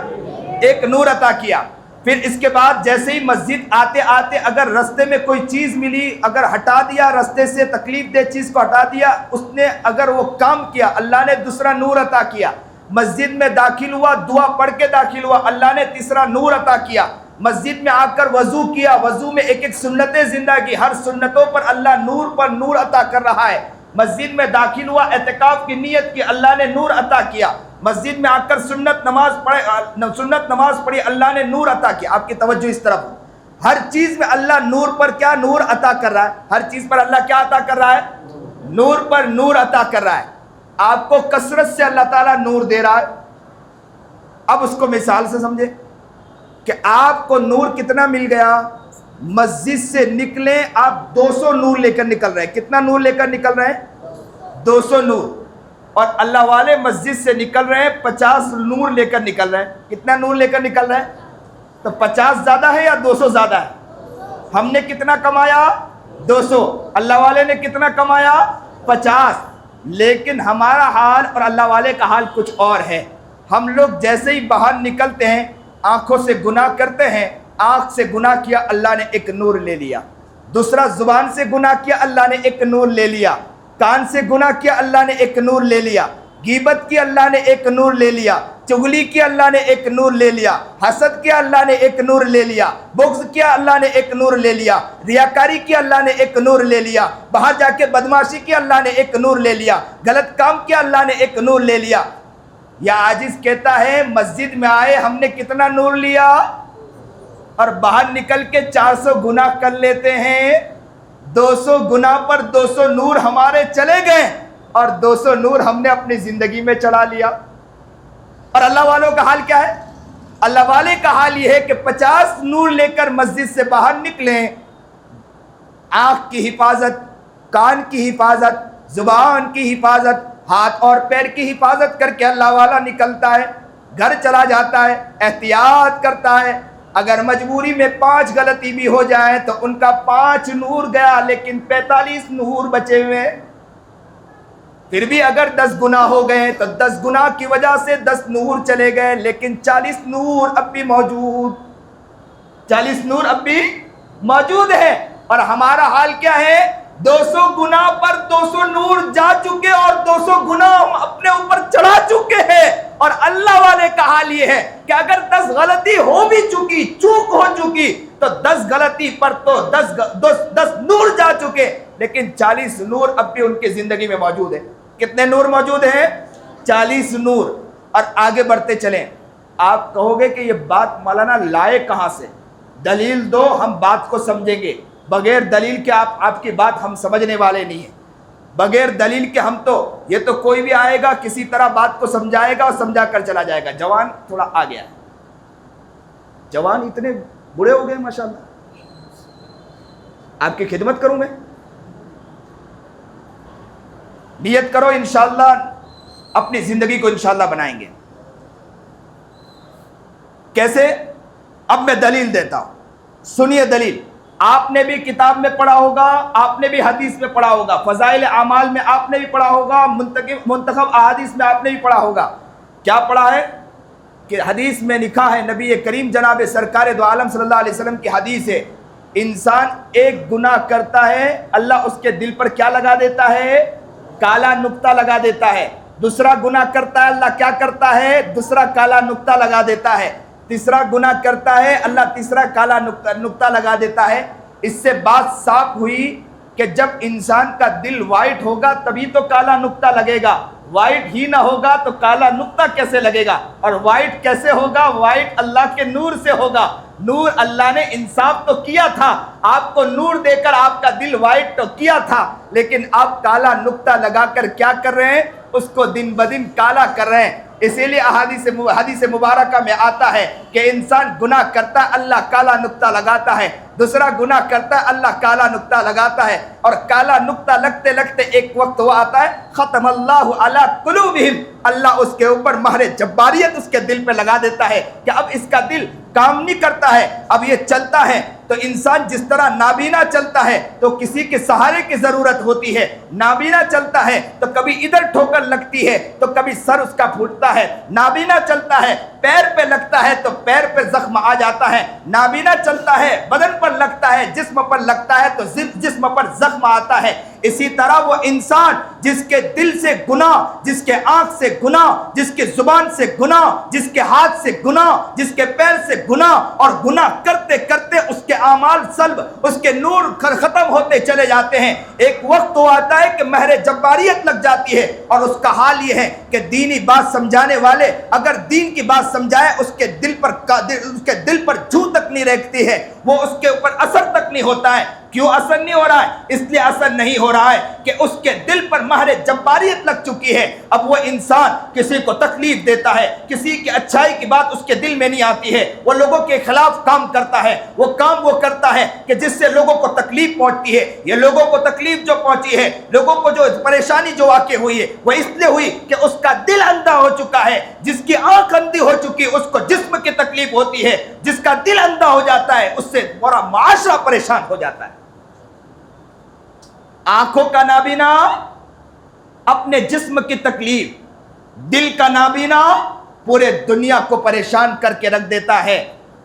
ایک نور عطا کیا۔ پھر اس کے بعد جیسے ہی مسجد آتے آتے اگر رستے میں کوئی چیز ملی، اگر ہٹا دیا رستے سے، تکلیف دہ چیز کو ہٹا دیا، اس نے اگر وہ کام کیا، اللہ نے دوسرا نور عطا کیا۔ مسجد میں داخل ہوا، دعا پڑھ کے داخل ہوا، اللہ نے تیسرا نور عطا کیا۔ مسجد میں آ کر وضو کیا، وضو میں ایک ایک سنتیں زندہ کی، ہر سنتوں پر اللہ نور پر نور عطا کر رہا ہے۔ مسجد میں داخل ہوا، اعتکاف کی نیت کی، اللہ نے نور عطا کیا۔ مسجد میں آ کر سنت نماز پڑھی، اللہ نے نور عطا کیا۔ آپ کی توجہ اس طرف، ہر چیز میں اللہ نور پر کیا نور عطا کر رہا ہے، ہر چیز پر اللہ کیا عطا کر رہا ہے؟ نور پر نور عطا کر رہا ہے۔ آپ کو کثرت سے اللہ تعالیٰ نور دے رہا ہے۔ اب اس کو مثال سے سمجھے کہ آپ کو نور کتنا مل گیا؟ مسجد سے نکلیں آپ 200 نور لے کر نکل رہے ہیں۔ کتنا نور لے کر نکل رہے ہیں؟ 200 نور۔ اور اللہ والے مسجد سے نکل رہے ہیں 50 نور لے کر نکل رہے ہیں۔ کتنا نور لے کر نکل رہے ہیں؟ تو 50 زیادہ ہے یا 200 زیادہ ہے؟ ہم نے کتنا کمایا؟ 200۔ اللہ والے نے کتنا کمایا؟ 50۔ لیکن ہمارا حال اور اللہ والے کا حال کچھ اور ہے۔ ہم لوگ جیسے ہی باہر نکلتے ہیں آنکھوں سے گناہ کرتے ہیں، آنکھ سے گناہ کیا اللہ نے ایک نور لے لیا، دوسرا زبان سے گناہ کیا اللہ نے ایک نور لے لیا، کان سے گناہ کیا اللہ نے ایک نور لے لیا، غیبت کی اللہ نے ایک نور لے لیا، چغلی کی اللہ نے ایک نور لے لیا، حسد کیا اللہ نے ایک نور لے لیا، بغض کیا اللہ نے ایک نور لے لیا، ریاکاری کی اللہ نے ایک نور لے لیا، باہر جا کے بدماشی کی اللہ نے ایک نور لے لیا، غلط کام کیا اللہ نے ایک نور لے لیا۔ یا عاجز کہتا ہے مسجد میں آئے ہم نے کتنا نور لیا، اور باہر نکل کے 400 گناہ کر لیتے ہیں۔ 200 گناہ پر 200 نور ہمارے چلے گئے، اور 200 نور ہم نے اپنی زندگی میں چڑھا لیا۔ اور اللہ والوں کا حال کیا ہے؟ اللہ والے کا حال یہ ہے کہ 50 نور لے کر مسجد سے باہر نکلیں، آنکھ کی حفاظت، کان کی حفاظت، زبان کی حفاظت، ہاتھ اور پیر کی حفاظت کر کے اللہ والا نکلتا ہے، گھر چلا جاتا ہے، احتیاط کرتا ہے۔ اگر مجبوری میں 5 غلطی بھی ہو جائے تو ان کا 5 نور گیا، لیکن 45 نور بچے ہوئے۔ پھر بھی اگر 10 گناہ ہو گئے تو 10 گناہ کی وجہ سے 10 نور چلے گئے، لیکن 40 نور اب بھی موجود، 40 نور اب بھی موجود ہے۔ اور ہمارا حال کیا ہے؟ 200 گناہ پر 200 نور جا چکے، اور 200 گناہ ہم اپنے اوپر چڑھا چکے ہیں۔ اور اللہ والے کا حال یہ ہے کہ اگر 10 غلطی ہو بھی چکی، چوک ہو چکی، تو 10 غلطی پر تو 10 نور جا چکے، لیکن 40 نور اب بھی ان کی زندگی میں موجود ہے۔ کتنے نور موجود ہیں؟ 40 نور۔ اور آگے بڑھتے چلیں۔ آپ کہو گے کہ یہ بات مولانا لائے کہاں سے؟ دلیل دو، ہم بات کو سمجھیں گے۔ بغیر دلیل کے آپ کی بات ہم سمجھنے والے نہیں ہیں۔ بغیر دلیل کے ہم تو، یہ تو کوئی بھی آئے گا کسی طرح بات کو سمجھائے گا اور سمجھا کر چلا جائے گا۔ جوان تھوڑا آ گیا ہے، جوان اتنے بڑے ہو گئے ماشاءاللہ، آپ کی خدمت کروں میں؟ نیت کرو انشاءاللہ اپنی زندگی کو انشاءاللہ بنائیں گے۔ کیسے؟ اب میں دلیل دیتا ہوں، سنیے دلیل۔ آپ نے بھی کتاب میں پڑھا ہوگا، آپ نے بھی حدیث میں پڑھا ہوگا، فضائل اعمال میں آپ نے بھی پڑھا ہوگا، منتخب احادیث میں آپ نے بھی پڑھا ہوگا۔ کیا پڑھا ہے؟ کہ حدیث میں لکھا ہے، نبی کریم جناب سرکار دو عالم صلی اللہ علیہ وسلم کی حدیث ہے، انسان ایک گناہ کرتا ہے اللہ اس کے دل پر کیا لگا دیتا ہے؟ کالا نقطہ لگا دیتا ہے۔ دوسرا گناہ کرتا ہے اللہ کیا کرتا ہے؟ دوسرا کالا نقطہ لگا دیتا ہے۔ تیسرا گناہ کرتا ہے اللہ تیسرا کالا نقطہ لگا دیتا ہے۔ اس سے بات صاف ہوئی کہ جب انسان کا دل وائٹ ہوگا تبھی تو کالا نقطہ لگے گا، وائٹ ہی نہ ہوگا تو کالا نقطہ کیسے لگے گا؟ اور وائٹ کیسے ہوگا؟ وائٹ اللہ کے نور سے ہوگا۔ نور اللہ نے انصاف تو کیا تھا، آپ کو نور دے کر آپ کا دل وائٹ تو کیا تھا، لیکن آپ کالا نقطہ لگا کر کیا کر رہے ہیں؟ اس کو دن بدن کالا کر رہے ہیں۔ اسی لیے حدیث مبارکہ میں آتا ہے کہ انسان گناہ کرتا اللہ کالا نقطہ لگاتا ہے، دوسرا گناہ کرتا ہے اللہ کالا نقطہ لگاتا ہے، اور کالا نقطہ لگتے لگتے ایک وقت وہ آتا ہے ختم اللہ علی قلوبہم، اللہ اس کے اوپر مہر جباریت اس کے دل پہ لگا دیتا ہے کہ اب اس کا دل کام نہیں کرتا ہے، اب یہ چلتا ہے تو انسان جس طرح نابینا چلتا ہے تو کسی کے سہارے کی ضرورت ہوتی ہے، نابینا چلتا ہے تو کبھی ادھر ٹھوکر لگتی ہے تو کبھی سر اس کا پھوٹتا ہے، نابینا چلتا ہے پیر پہ لگتا ہے تو پیر پہ زخم آ جاتا ہے، نابینا چلتا ہے بدن پر لگتا ہے، جسم پر لگتا ہے تو جسم پر زخم آتا ہے۔ اسی طرح وہ انسان جس کے دل سے گناہ، جس کے آنکھ سے گناہ، جس کے زبان سے گناہ، جس کے ہاتھ سے گناہ، جس کے پیر سے گناہ، اور گناہ کرتے کرتے اس کے اعمال سلب، اس کے نور ختم ہوتے چلے جاتے ہیں، ایک وقت وہ آتا ہے کہ مہر جباریت لگ جاتی ہے، اور اس کا حال یہ ہے کہ دینی بات سمجھانے والے اگر دین کی بات سمجھائے اس کے دل پر جھو تک نہیں رکھتی ہے، وہ اس کے اوپر اثر تک نہیں ہوتا ہے۔ کیوں اثر نہیں ہو رہا ہے؟ اس لیے اثر نہیں ہو رہا ہے کہ اس کے دل پر مہر جباریت لگ چکی ہے۔ اب وہ انسان کسی کو تکلیف دیتا ہے، کسی کی اچھائی کی بات اس کے دل میں نہیں آتی ہے، وہ لوگوں کے خلاف کام کرتا ہے، وہ کام وہ کرتا ہے کہ جس سے لوگوں کو تکلیف پہنچتی ہے۔ یہ لوگوں کو تکلیف جو پہنچی ہے، لوگوں کو جو پریشانی جو واقع ہوئی ہے، وہ اس لیے ہوئی کہ اس کا دل اندھا ہو چکا ہے۔ جس کی آنکھ اندھی ہو چکی ہے اس کو جسم کی تکلیف ہوتی ہے، جس کا دل اندھا ہو جاتا ہے اس سے پورا معاشرہ پریشان ہو جاتا ہے۔ آنکھوں کا نابینا اپنے جسم کی تکلیف، دل کا نابینا پورے دنیا کو پریشان کر کے رکھ دیتا ہے۔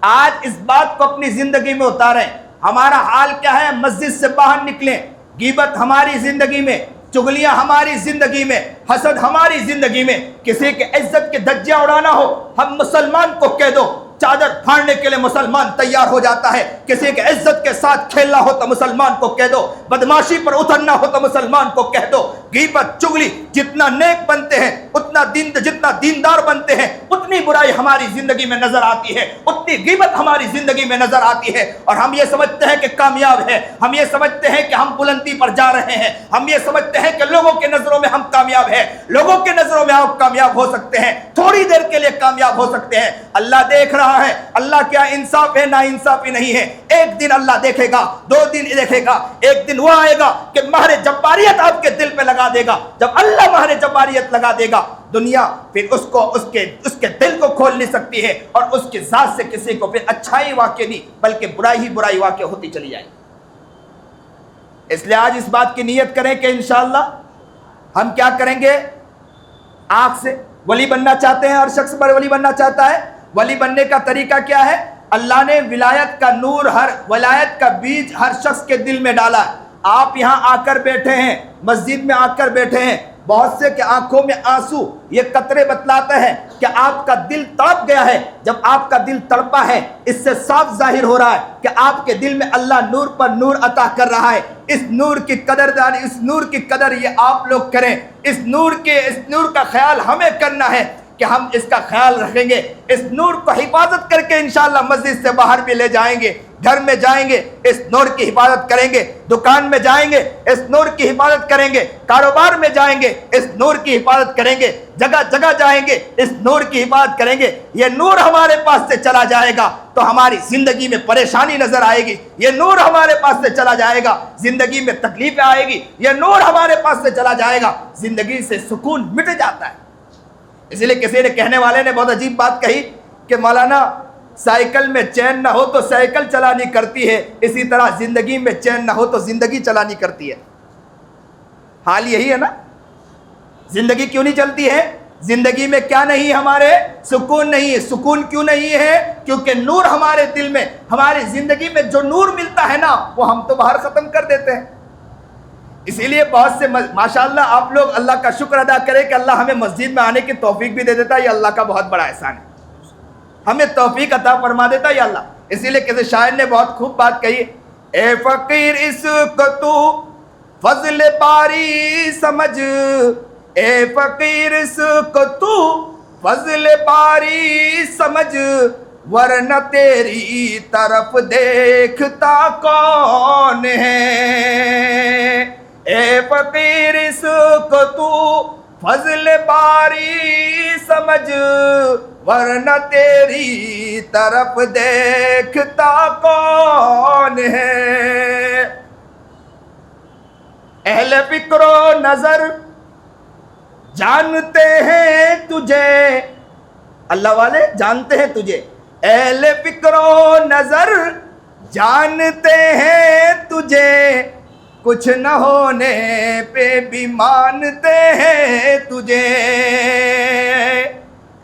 آج اس بات کو اپنی زندگی میں اتاریں۔ ہمارا حال کیا ہے؟ مسجد سے باہر نکلیں، غیبت ہماری زندگی میں، چغلیاں ہماری زندگی میں، حسد ہماری زندگی میں، کسی کے عزت کے دھجیاں اڑانا ہو ہم مسلمان کو کہہ دو، چادر پھاڑنے کے لیے مسلمان تیار ہو جاتا ہے، کسی کے عزت کے ساتھ کھیلنا ہو تو مسلمان کو کہہ دو، بدماشی پر اترنا ہو تو مسلمان کو کہہ دو۔ غیبت چغلی، جتنا نیک بنتے ہیں جتنا دیندار بنتے ہیں اتنی برائی ہماری زندگی میں نظر آتی ہے، اتنی غیبت ہماری زندگی میں نظر آتی ہے، اور ہم یہ سمجھتے ہیں کہ کامیاب ہے، ہم یہ سمجھتے ہیں کہ ہم بلندی پر جا رہے ہیں، ہم یہ سمجھتے ہیں کہ لوگوں کے نظروں میں ہم کامیاب ہیں۔ لوگوں کے نظروں میں آپ کامیاب ہو سکتے ہیں، تھوڑی دیر کے لیے کامیاب ہو سکتے ہیں، اللہ دیکھ رہا ہے۔ اللہ کیا انصاف ہے؟ نا انصافی نہیں ہے۔ ایک دن اللہ دیکھے گا، 2 دن دیکھے گا، ایک دن وہ آئے گا کہ مہر جباریت آپ کے دل پہ لگا دے گا۔ جب اللہ مہر جباریت لگا دے گا، دنیا پھر اس کے دل کو کھول نہیں سکتی ہے، اور اس کی ذات سے کسی کو پھر اچھائی واقع نہیں بلکہ برائی ہی برائی واقع ہوتی چلی جائے۔ اس لیے آج اس بات کی نیت کریں کہ انشاءاللہ ہم کیا کریں گے؟ آنکھ سے ولی بننا چاہتے ہیں، اور شخص پر ولی بننا چاہتا ہے، ولی بننے کا طریقہ کیا ہے؟ اللہ نے ولایت کا نور، ولایت کا بیج ہر شخص کے دل میں ڈالا ہے۔ آپ یہاں آ کر بیٹھے ہیں، مسجد میں آ کر بیٹھے ہیں، بہت سے کہ آنکھوں میں آنسو، یہ قطرے بتلاتا ہے کہ آپ کا دل تڑپ گیا ہے۔ جب آپ کا دل تڑپا ہے، اس سے صاف ظاہر ہو رہا ہے کہ آپ کے دل میں اللہ نور پر نور عطا کر رہا ہے۔ اس نور کی قدردانی، اس نور کی قدر یہ آپ لوگ کریں، اس نور کا خیال ہمیں کرنا ہے کہ ہم اس کا خیال رکھیں گے، اس نور کو حفاظت کر کے انشاءاللہ مسجد سے باہر بھی لے جائیں گے، گھر میں جائیں گے اس نور کی حفاظت کریں گے، دکان میں جائیں گے اس نور کی حفاظت کریں گے، کاروبار میں جائیں گے اس نور کی حفاظت کریں گے، جگہ جگہ جائیں گے اس نور کی حفاظت کریں گے۔ یہ نور ہمارے پاس سے چلا جائے گا تو ہماری زندگی میں پریشانی نظر آئے گی، یہ نور ہمارے پاس سے چلا جائے گا زندگی میں تکلیفیں آئے گی، یہ نور ہمارے پاس سے چلا جائے گا زندگی سے سکون مٹ جاتا ہے۔ اس لیے کسی نے کہنے والے نے بہت عجیب بات کہی کہ مولانا سائیکل میں چین نہ ہو تو سائیکل چلانی کرتی ہے، اسی طرح زندگی میں چین نہ ہو تو زندگی چلانی کرتی ہے۔ حال یہی ہے نا؟ زندگی کیوں نہیں چلتی ہے؟ زندگی میں کیا نہیں؟ ہمارے سکون نہیں ہے۔ سکون کیوں نہیں ہے؟ کیونکہ نور ہمارے دل میں، ہماری زندگی میں جو نور ملتا ہے نا وہ ہم تو باہر ختم کر دیتے ہیں۔ اسی لیے بہت سے ماشاءاللہ آپ لوگ اللہ کا شکر ادا کریں کہ اللہ ہمیں مسجد میں آنے کی توفیق بھی دے دیتا ہے، یہ اللہ کا بہت بڑا احسان ہے، ہمیں توفیق عطا فرما دیتا ہے یا اللہ۔ اسی لیے کسی شاعر نے بہت خوب بات کہی، اے فقیر اس کو تو فضل باری سمجھ، اے فقیر اس کو تو فضل باری سمجھ، ورنہ تیری طرف دیکھتا کون ہے، اے فقیر اس کو تو فضل باری سمجھ۔ سمجھ ورنہ تیری طرف دیکھتا کون ہے. اہل فکر و نظر جانتے ہیں تجھے, اللہ والے جانتے ہیں تجھے. اہل فکر و نظر جانتے ہیں تجھے, کچھ نہ ہونے پہ بھی مانتے ہیں تجھے.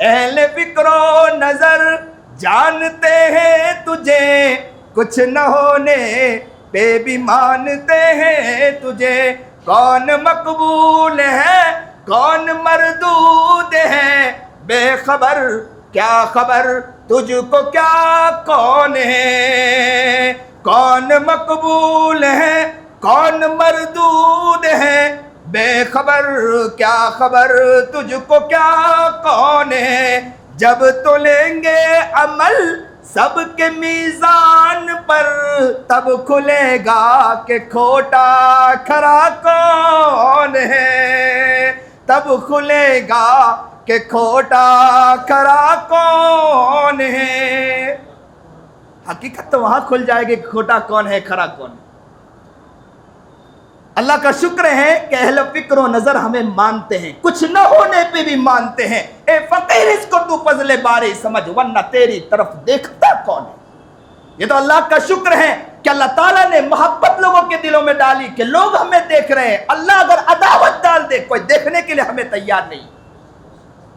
اہل فکر و نظر جانتے ہیں تجھے, کچھ نہ ہونے پہ بھی مانتے ہیں تجھے. کون مقبول ہے کون مردود ہے, بے خبر کیا خبر تجھ کو کیا کون ہے. کون مقبول ہے کون مردود ہے, بے خبر کیا خبر تجھ کو کیا کون ہے. جب تو لیں گے عمل سب کے میزان پر, تب کھلے گا کہ کھوٹا کھرا کون ہے. تب کھلے گا کہ کھوٹا کھرا کون ہے. حقیقت تو وہاں کھل جائے گی کہ کھوٹا کون ہے کھرا کون ہے. اللہ کا شکر ہے کہ اہل فکر و نظر ہمیں مانتے ہیں, کچھ نہ ہونے پہ بھی مانتے ہیں. اے فقیر اس کو تو فضل باری سمجھ ورنہ تیری طرف دیکھتا کون ہے. یہ تو اللہ کا شکر ہے کہ اللہ تعالیٰ نے محبت لوگوں کے دلوں میں ڈالی کہ لوگ ہمیں دیکھ رہے ہیں. اللہ اگر عداوت ڈال دے, کوئی دیکھنے کے لیے ہمیں تیار نہیں.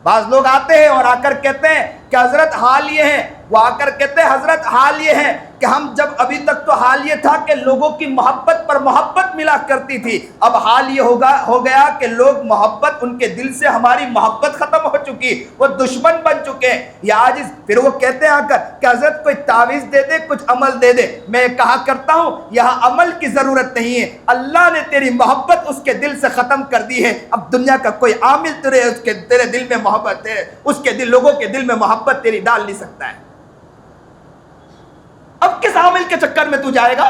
بعض لوگ آتے ہیں اور آ کر کہتے ہیں کہ حضرت حال یہ ہے, وہ آ کر کہتے ہیں حضرت حال یہ ہے کہ ہم جب ابھی تک تو حال یہ تھا کہ لوگوں کی محبت پر محبت ملا کرتی تھی, اب حال یہ ہو گیا کہ لوگ محبت ان کے دل سے ہماری محبت ختم ہو چکی, وہ دشمن بن چکے ہیں. یا آج پھر وہ کہتے ہیں آ کر کہ حضرت کوئی تعویذ دے دے, کچھ عمل دے دے. میں کہا کرتا ہوں یہاں عمل کی ضرورت نہیں ہے, اللہ نے تیری محبت اس کے دل سے ختم کر دی ہے. اب دنیا کا کوئی عامل تیرے دل میں محبت ہے, اس کے دل, لوگوں کے دل میں محبت تیری ڈال نہیں سکتا ہے. اب کس عامل کے چکر میں تو جائے گا,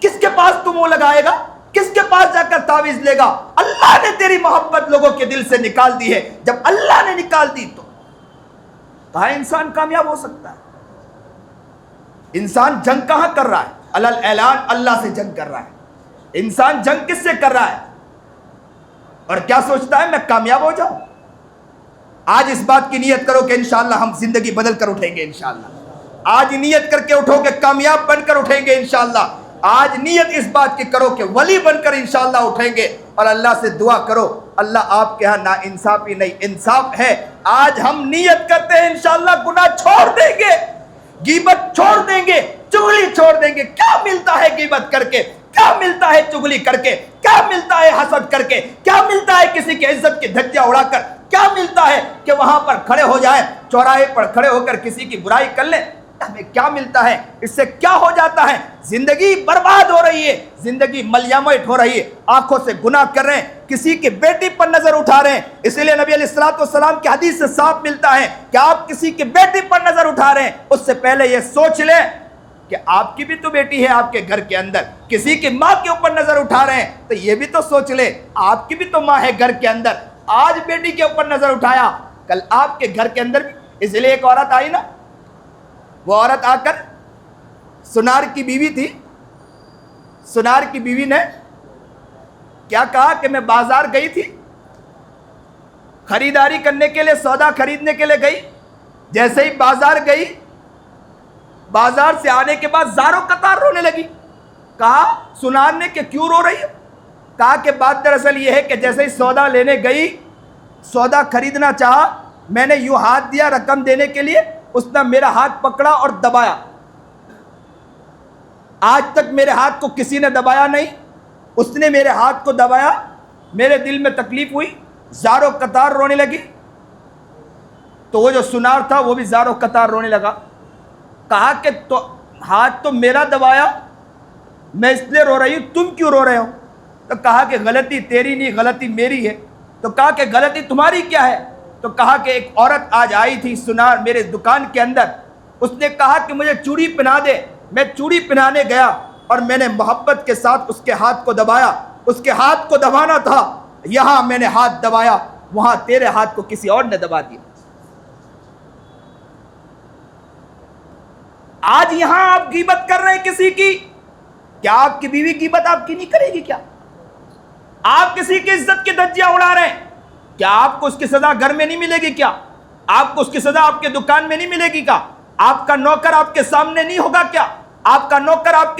کس کے پاس تو منہ لگائے گا, کس کے پاس جا کر تعویذ لے گا. اللہ نے تیری محبت لوگوں کے دل سے نکال دی ہے. جب اللہ نے نکال دی تو کہاں انسان کامیاب ہو سکتا ہے. انسان جنگ کہاں کر رہا ہے, الل اعلان اللہ سے جنگ کر رہا ہے. انسان جنگ کس سے کر رہا ہے اور کیا سوچتا ہے میں کامیاب ہو جاؤں. آج اس بات کی نیت کرو کہ انشاءاللہ ہم زندگی بدل کر اٹھیں گے. انشاءاللہ آج نیت کر کے اٹھو کہ کامیاب بن کر اٹھیں گے. انشاءاللہ آج نیت اس بات کی کرو کہ ولی بن کر انشاءاللہ اٹھیں گے. اور اللہ سے دعا کرو, اللہ آپ کے ہاں نا انصافی نہیں انصاف ہے. آج ہم نیت کرتے ہیں انشاءاللہ گناہ چھوڑ دیں گے, غیبت چھوڑ دیں گے, چغلی چھوڑ دیں گے. کیا ملتا ہے غیبت کر کے, کیا ملتا ہے چغلی کر کے, کیا ملتا ہے حسد کر کے, کیا ملتا ہے کسی کی عزت کی دھجیاں اڑا کر, کیا ملتا ہے کہ وہاں پر کھڑے ہو جائیں, چوراہے پر کھڑے ہو کر کسی کی برائی کر لیں. ہمیں کیا ملتا ہے, اس سے کیا ہو جاتا ہے. زندگی برباد ہو رہی ہے, زندگی ملیامت ہو رہی ہے, آنکھوں سے گناہ کر رہے ہیں, کسی کی بیٹی پر نظر اٹھا رہے ہیں. اسی لیے نبی علیہ الصلوۃ والسلام کی حدیث سے صاف ملتا ہے کہ آپ کسی کی بیٹی پر نظر اٹھا رہے ہیں, اس سے پہلے یہ سوچ لیں کہ آپ کی بھی تو بیٹی ہے آپ کے گھر کے اندر. کسی کی ماں کے اوپر نظر اٹھا رہے ہیں تو یہ بھی تو سوچ لیں آپ کی بھی تو ماں ہے گھر کے اندر. آج بیٹی کے اوپر نظر اٹھایا, کل آپ کے گھر کے اندر بھی. اس لیے ایک عورت آئی نا, وہ عورت آ کر سنار کی بیوی تھی. سنار کی بیوی نے کیا کہا کہ میں بازار گئی تھی, خریداری کرنے کے لیے, سودا خریدنے کے لیے گئی. جیسے ہی بازار گئی, بازار سے آنے کے بعد زاروں قطار رونے لگی. کہا سنار نے کہ کیوں رو رہی ہو. کہا کہ بات دراصل یہ ہے کہ جیسے ہی سودا لینے گئی, سودا خریدنا چاہا, میں نے یوں ہاتھ دیا رقم دینے کے لیے, اس نے میرا ہاتھ پکڑا اور دبایا. آج تک میرے ہاتھ کو کسی نے دبایا نہیں, اس نے میرے ہاتھ کو دبایا, میرے دل میں تکلیف ہوئی, زاروں قطار رونے لگی. تو وہ جو سنار تھا وہ بھی زاروں قطار رونے لگا. کہا کہ تو ہاتھ تو میرا دبایا, میں اس لیے رو رہی ہوں, تم کیوں رو رہے ہو. تو کہا کہ غلطی تیری نہیں, غلطی میری ہے. تو کہا کہ غلطی تمہاری کیا ہے. تو کہا کہ ایک عورت آج آئی تھی سنار میرے دکان کے اندر, اس نے کہا کہ مجھے چوڑی پہنا دے. میں چوڑی پہنانے گیا اور میں نے محبت کے ساتھ اس کے ہاتھ کو دبایا. اس کے ہاتھ کو دبانا تھا, یہاں میں نے ہاتھ دبایا, وہاں تیرے ہاتھ کو کسی اور نے دبا دیا. آج یہاں آپ غیبت کر رہے ہیں کسی کی، کیا آپ کی بیوی غیبت آپ کی نہیں کرے گی؟ کیا آپ کسی کی عزت کی دھجیاں اڑا رہے ہیں، کیا آپ کو اس کی سزا گھر میں نہیں ملے گی؟ کیا آپ کو اس کی سزا آپ کے دکان میں نہیں ملے گی؟ کیا آپ کا نوکر آپ کے سامنے نہیں ہوگا؟ کیا آپ کا نوکر آپ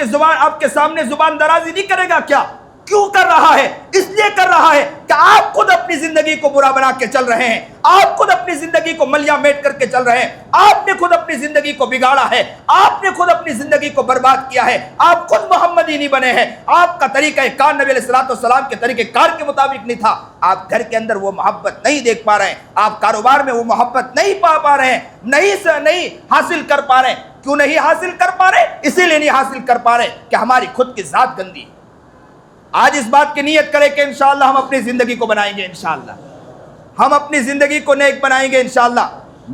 کے سامنے زبان درازی نہیں کرے گا؟ کیا کیوں کر رہا ہے؟ اس لیے کر رہا ہے کہ آپ خود اپنی زندگی کو برا بنا کے چل رہے ہیں، آپ خود اپنی زندگی کو ملیا میٹ کر کے چل رہے ہیں، آپ نے خود اپنی زندگی کو بگاڑا ہے، آپ نے خود اپنی زندگی کو برباد کیا ہے، آپ خود محمدی نہیں بنے ہیں، آپ کا طریقہ کار نبی علیہ السلام کے طریقہ کار کے مطابق نہیں تھا، آپ گھر کے اندر وہ محبت نہیں دیکھ پا رہے ہیں، آپ کاروبار میں وہ محبت نہیں پا رہے ہیں، نہیں حاصل کر پا رہے ہیں۔ کیوں نہیں حاصل کر پا رہے؟ اسی لیے نہیں حاصل کر پا رہے کہ ہماری خود کی ذات گندی ہے۔ آج اس بات کی نیت کریں کہ انشاءاللہ ہم اپنی زندگی کو بنائیں گے، انشاءاللہ ہم اپنی زندگی کو نیک بنائیں گے انشاءاللہ۔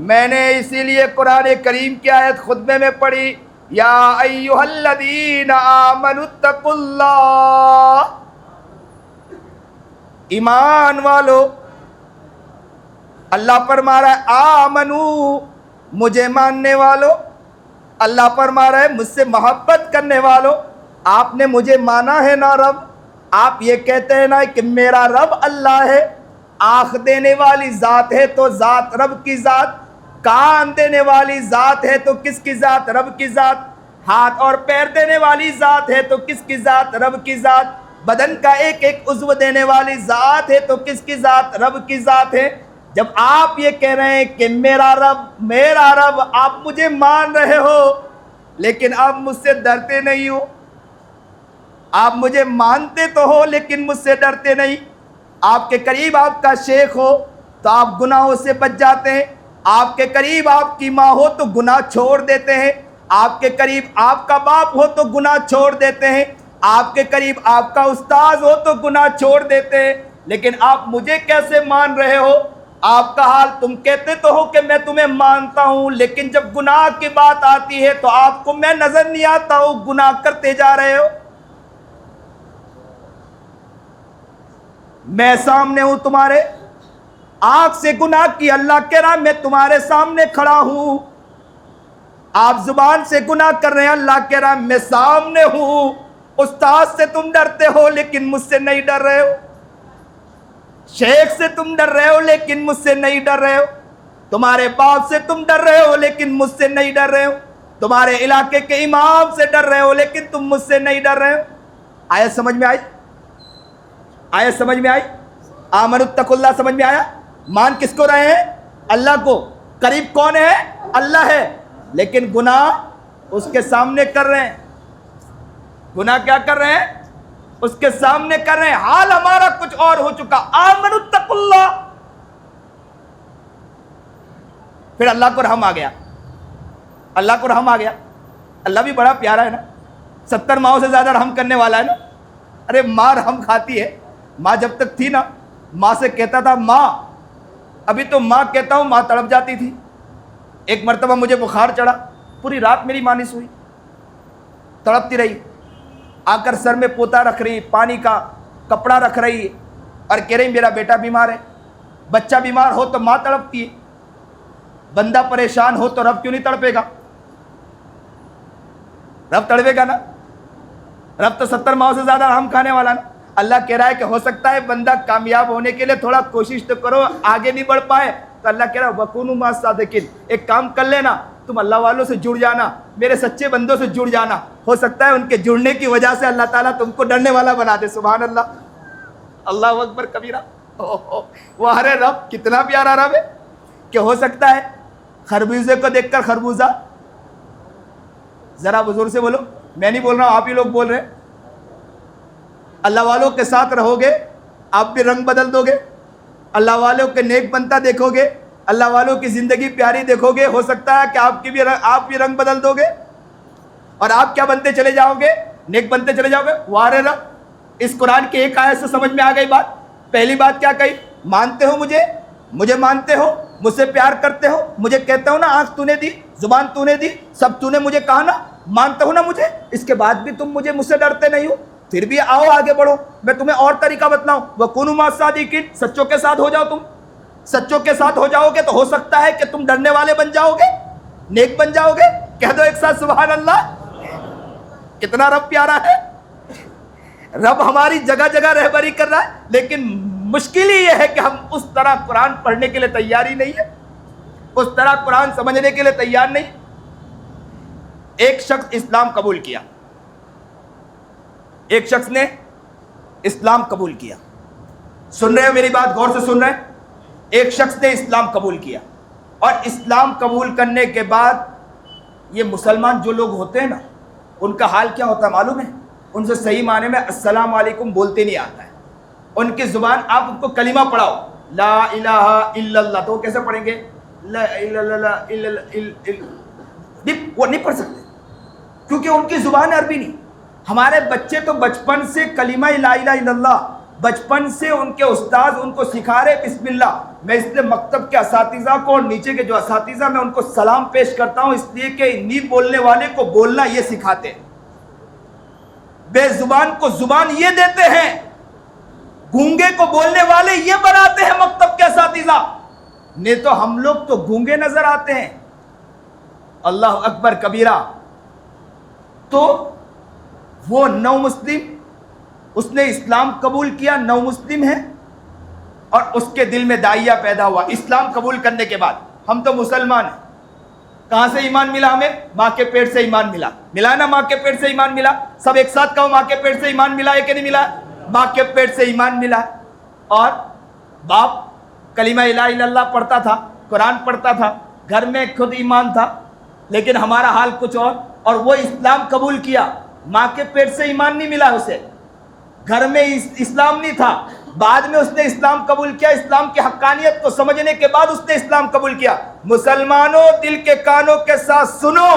میں نے اسی لیے قرآن کریم کی آیت خطبے میں پڑھی، یا ایھا الذین آمنوا اتقوا اللہ، ایمان والو، اللہ فرما رہا ہے آمنو، مجھے ماننے والو، اللہ فرما رہا ہے مجھ سے محبت کرنے والو، آپ نے مجھے مانا ہے نا رب، آپ یہ کہتے ہیں نا کہ میرا رب اللہ ہے، آنکھ دینے والی ذات ہے تو ذات رب کی ذات، کان دینے والی ذات ہے تو کس کی ذات؟ رب کی ذات، ہاتھ اور پیر دینے والی ذات ہے تو کس کی ذات؟ رب کی ذات، بدن کا ایک ایک عضو دینے والی ذات ہے تو کس کی ذات؟ رب کی ذات ہے۔ جب آپ یہ کہہ رہے ہیں کہ میرا رب، آپ مجھے مان رہے ہو لیکن آپ مجھ سے ڈرتے نہیں ہو، آپ مجھے مانتے تو ہو لیکن مجھ سے ڈرتے نہیں، آپ کے قریب آپ کا شیخ ہو تو آپ گناہوں سے بچ جاتے ہیں، آپ کے قریب آپ کی ماں ہو تو گناہ چھوڑ دیتے ہیں، آپ کے قریب آپ کا باپ ہو تو گناہ چھوڑ دیتے ہیں، آپ کے قریب آپ کا استاذ ہو تو گناہ چھوڑ دیتے ہیں، لیکن آپ مجھے کیسے مان رہے ہو؟ آپ کا حال تم کہتے تو ہو کہ میں تمہیں مانتا ہوں، لیکن جب گناہ کی بات آتی ہے تو آپ کو میں نظر نہیں آتا ہوں، گناہ کرتے جا رہے ہو۔ میں سامنے ہوں تمہارے، آنکھ سے گناہ کی، اللہ کہہ رہا میں تمہارے سامنے کھڑا ہوں، آپ زبان سے گناہ کر رہے ہیں، اللہ کہہ رہا میں سامنے ہوں۔ استاد سے تم ڈرتے ہو لیکن مجھ سے نہیں ڈر رہے ہو، شیخ سے تم ڈر رہے ہو لیکن مجھ سے نہیں ڈر رہے ہو، تمہارے باپ سے تم ڈر رہے ہو لیکن مجھ سے نہیں ڈر رہے ہو، تمہارے علاقے کے امام سے ڈر رہے ہو لیکن تم مجھ سے نہیں ڈر رہے ہو۔ آیت سمجھ میں آئی؟ آیت سمجھ میں آئی؟ آمنوا اتقوا اللہ سمجھ میں آیا؟ مان کس کو رہے ہیں؟ اللہ کو۔ قریب کون ہے؟ اللہ ہے، لیکن گناہ اس کے سامنے کر رہے ہیں، گناہ کیا کر رہے ہیں؟ اس کے سامنے کر رہے ہیں، حال ہمارا کچھ اور ہو چکا۔ آمنوا اتقوا اللہ، پھر اللہ کو رحم آ گیا، اللہ کو رحم آ گیا۔ اللہ بھی بڑا پیارا ہے نا، 70 ماؤں سے زیادہ رحم کرنے والا ہے نا۔ ارے ماں رحم کھاتی ہے، ماں جب تک تھی نا، ماں سے کہتا تھا ماں، ابھی تو ماں کہتا ہوں، ماں تڑپ جاتی تھی۔ ایک مرتبہ مجھے بخار چڑھا، پوری رات میری ماں نہیں سوئی، تڑپتی رہی، آ کر سر میں پوتا رکھ رہی، پانی کا کپڑا رکھ رہی اور کہہ رہی میرا بیٹا بیمار ہے۔ بچہ بیمار ہو تو ماں تڑپتی ہے، بندہ پریشان ہو تو رب کیوں نہیں تڑپے گا؟ رب تڑپے گا نا، رب تو 70 ماؤں سے زیادہ رحم کھانے والا نا۔ اللہ کہہ رہا ہے کہ ہو سکتا ہے بندہ کامیاب ہونے کے لیے تھوڑا کوشش تو کرو، آگے نہیں بڑھ پائے تو اللہ کہہ رہا ہے وَكُونُوا مَعَ الصَّادِقِينَ، ایک کام کر لینا، تم اللہ والوں سے جڑ جانا، میرے سچے بندوں سے جڑ جانا، ہو سکتا ہے ان کے جڑنے کی وجہ سے اللہ تعالیٰ تم کو ڈرنے والا بنا دے۔ سبحان اللہ، اللہ اکبر کبیرہ۔ وہ ارے رب کتنا پیارا رب ہے کہ ہو سکتا ہے خربوزے کو دیکھ کر خربوزہ، ذرا بزرگ سے بولو، میں نہیں بول رہا ہوں، آپ ہی لوگ بول رہے ہیں، اللہ والوں کے ساتھ رہو گے آپ بھی رنگ بدل دو گے، اللہ والوں کے نیک بنتا دیکھو گے، اللہ والوں کی زندگی پیاری دیکھو گے، ہو سکتا ہے کہ آپ بھی رنگ بدل دو گے اور آپ کیا بنتے چلے جاؤ گے؟ نیک بنتے چلے جاؤ گے۔ وارے رب، اس قرآن کی ایک آیت سے سمجھ میں آ گئی بات۔ پہلی بات کیا کہی؟ مانتے ہو مجھے مانتے ہو، مجھ سے پیار کرتے ہو، مجھے کہتے ہو نا آنکھ تو نے دی، زبان تو نے دی، سب تو نے مجھے کہا نا، مانتے ہو نا مجھے، اس کے بعد بھی تم مجھ سے ڈرتے نہیں ہو، پھر بھی آؤ آگے بڑھو، میں تمہیں اور طریقہ بتلاؤں، وَكُونُوا مَعَ الصَّادِقِينَ، سچوں کے ساتھ ہو جاؤ، تم سچوں کے ساتھ ہو جاؤ گے تو ہو سکتا ہے کہ تم ڈرنے والے بن جاؤ گے، نیک بن جاؤ گے، کہہ دو ایک ساتھ سبحان اللہ. کتنا رب پیارا ہے. رب ہماری جگہ جگہ رہبری کر رہا ہے, لیکن مشکل ہی یہ ہے کہ ہم اس طرح قرآن پڑھنے کے لیے تیار ہی نہیں ہے, اس طرح قرآن سمجھنے کے لیے تیار نہیں. ایک شخص اسلام قبول کیا, ایک شخص نے اسلام قبول کیا. سن رہے ہو میری بات, غور سے سن رہے ہیں. ایک شخص نے اسلام قبول کیا, اور اسلام قبول کرنے کے بعد یہ مسلمان جو لوگ ہوتے ہیں نا, ان کا حال کیا ہوتا ہے معلوم ہے؟ ان سے صحیح معنی میں السلام علیکم بولتے نہیں آتا ہے. ان کی زبان, آپ ان کو کلمہ پڑھاؤ لا الہ الا اللہ, تو وہ کیسے پڑھیں گے؟ لا الہ الا اللہ, وہ نہیں پڑھ سکتے کیونکہ ان کی زبان عربی نہیں. ہمارے بچے تو بچپن سے کلمہ لا الہ الا اللہ, بچپن سے ان کے استاد ان کو سکھا رہے بسم اللہ. میں اس لیے مکتب کے اساتذہ کو اور نیچے کے جو اساتذہ میں ان کو سلام پیش کرتا ہوں, اس لیے کہ نہیں بولنے والے کو بولنا یہ سکھاتے ہیں, بے زبان کو زبان یہ دیتے ہیں, گونگے کو بولنے والے یہ بناتے ہیں مکتب کے اساتذہ. نہیں تو ہم لوگ تو گونگے نظر آتے ہیں. اللہ اکبر کبیرہ. تو وہ نو مسلم, اس نے اسلام قبول کیا, نو مسلم ہے, اور اس کے دل میں داعیہ پیدا ہوا اسلام قبول کرنے کے بعد. ہم تو مسلمان ہیں, کہاں سے ایمان ملا ہمیں؟ ماں کے پیٹ سے ایمان ملا. ملا نا, ماں کے پیٹ سے ایمان ملا. سب ایک ساتھ کہو, ماں کے پیٹ سے ایمان ملا ہے کہ نہیں ملا؟ ماں کے پیٹ سے ایمان ملا. اور باپ کلمہ لا الہ الا اللہ پڑھتا تھا, قرآن پڑھتا تھا, گھر میں خود ایمان تھا, لیکن ہمارا حال کچھ اور وہ اسلام قبول کیا. ماں کے پیٹ سے ایمان نہیں ملا اسے, گھر میں اسلام نہیں تھا, بعد میں اس نے اسلام قبول کیا. اسلام کی حقانیت کو سمجھنے کے بعد اس نے اسلام قبول کیا. مسلمانوں دل کے کانوں کے ساتھ سنو,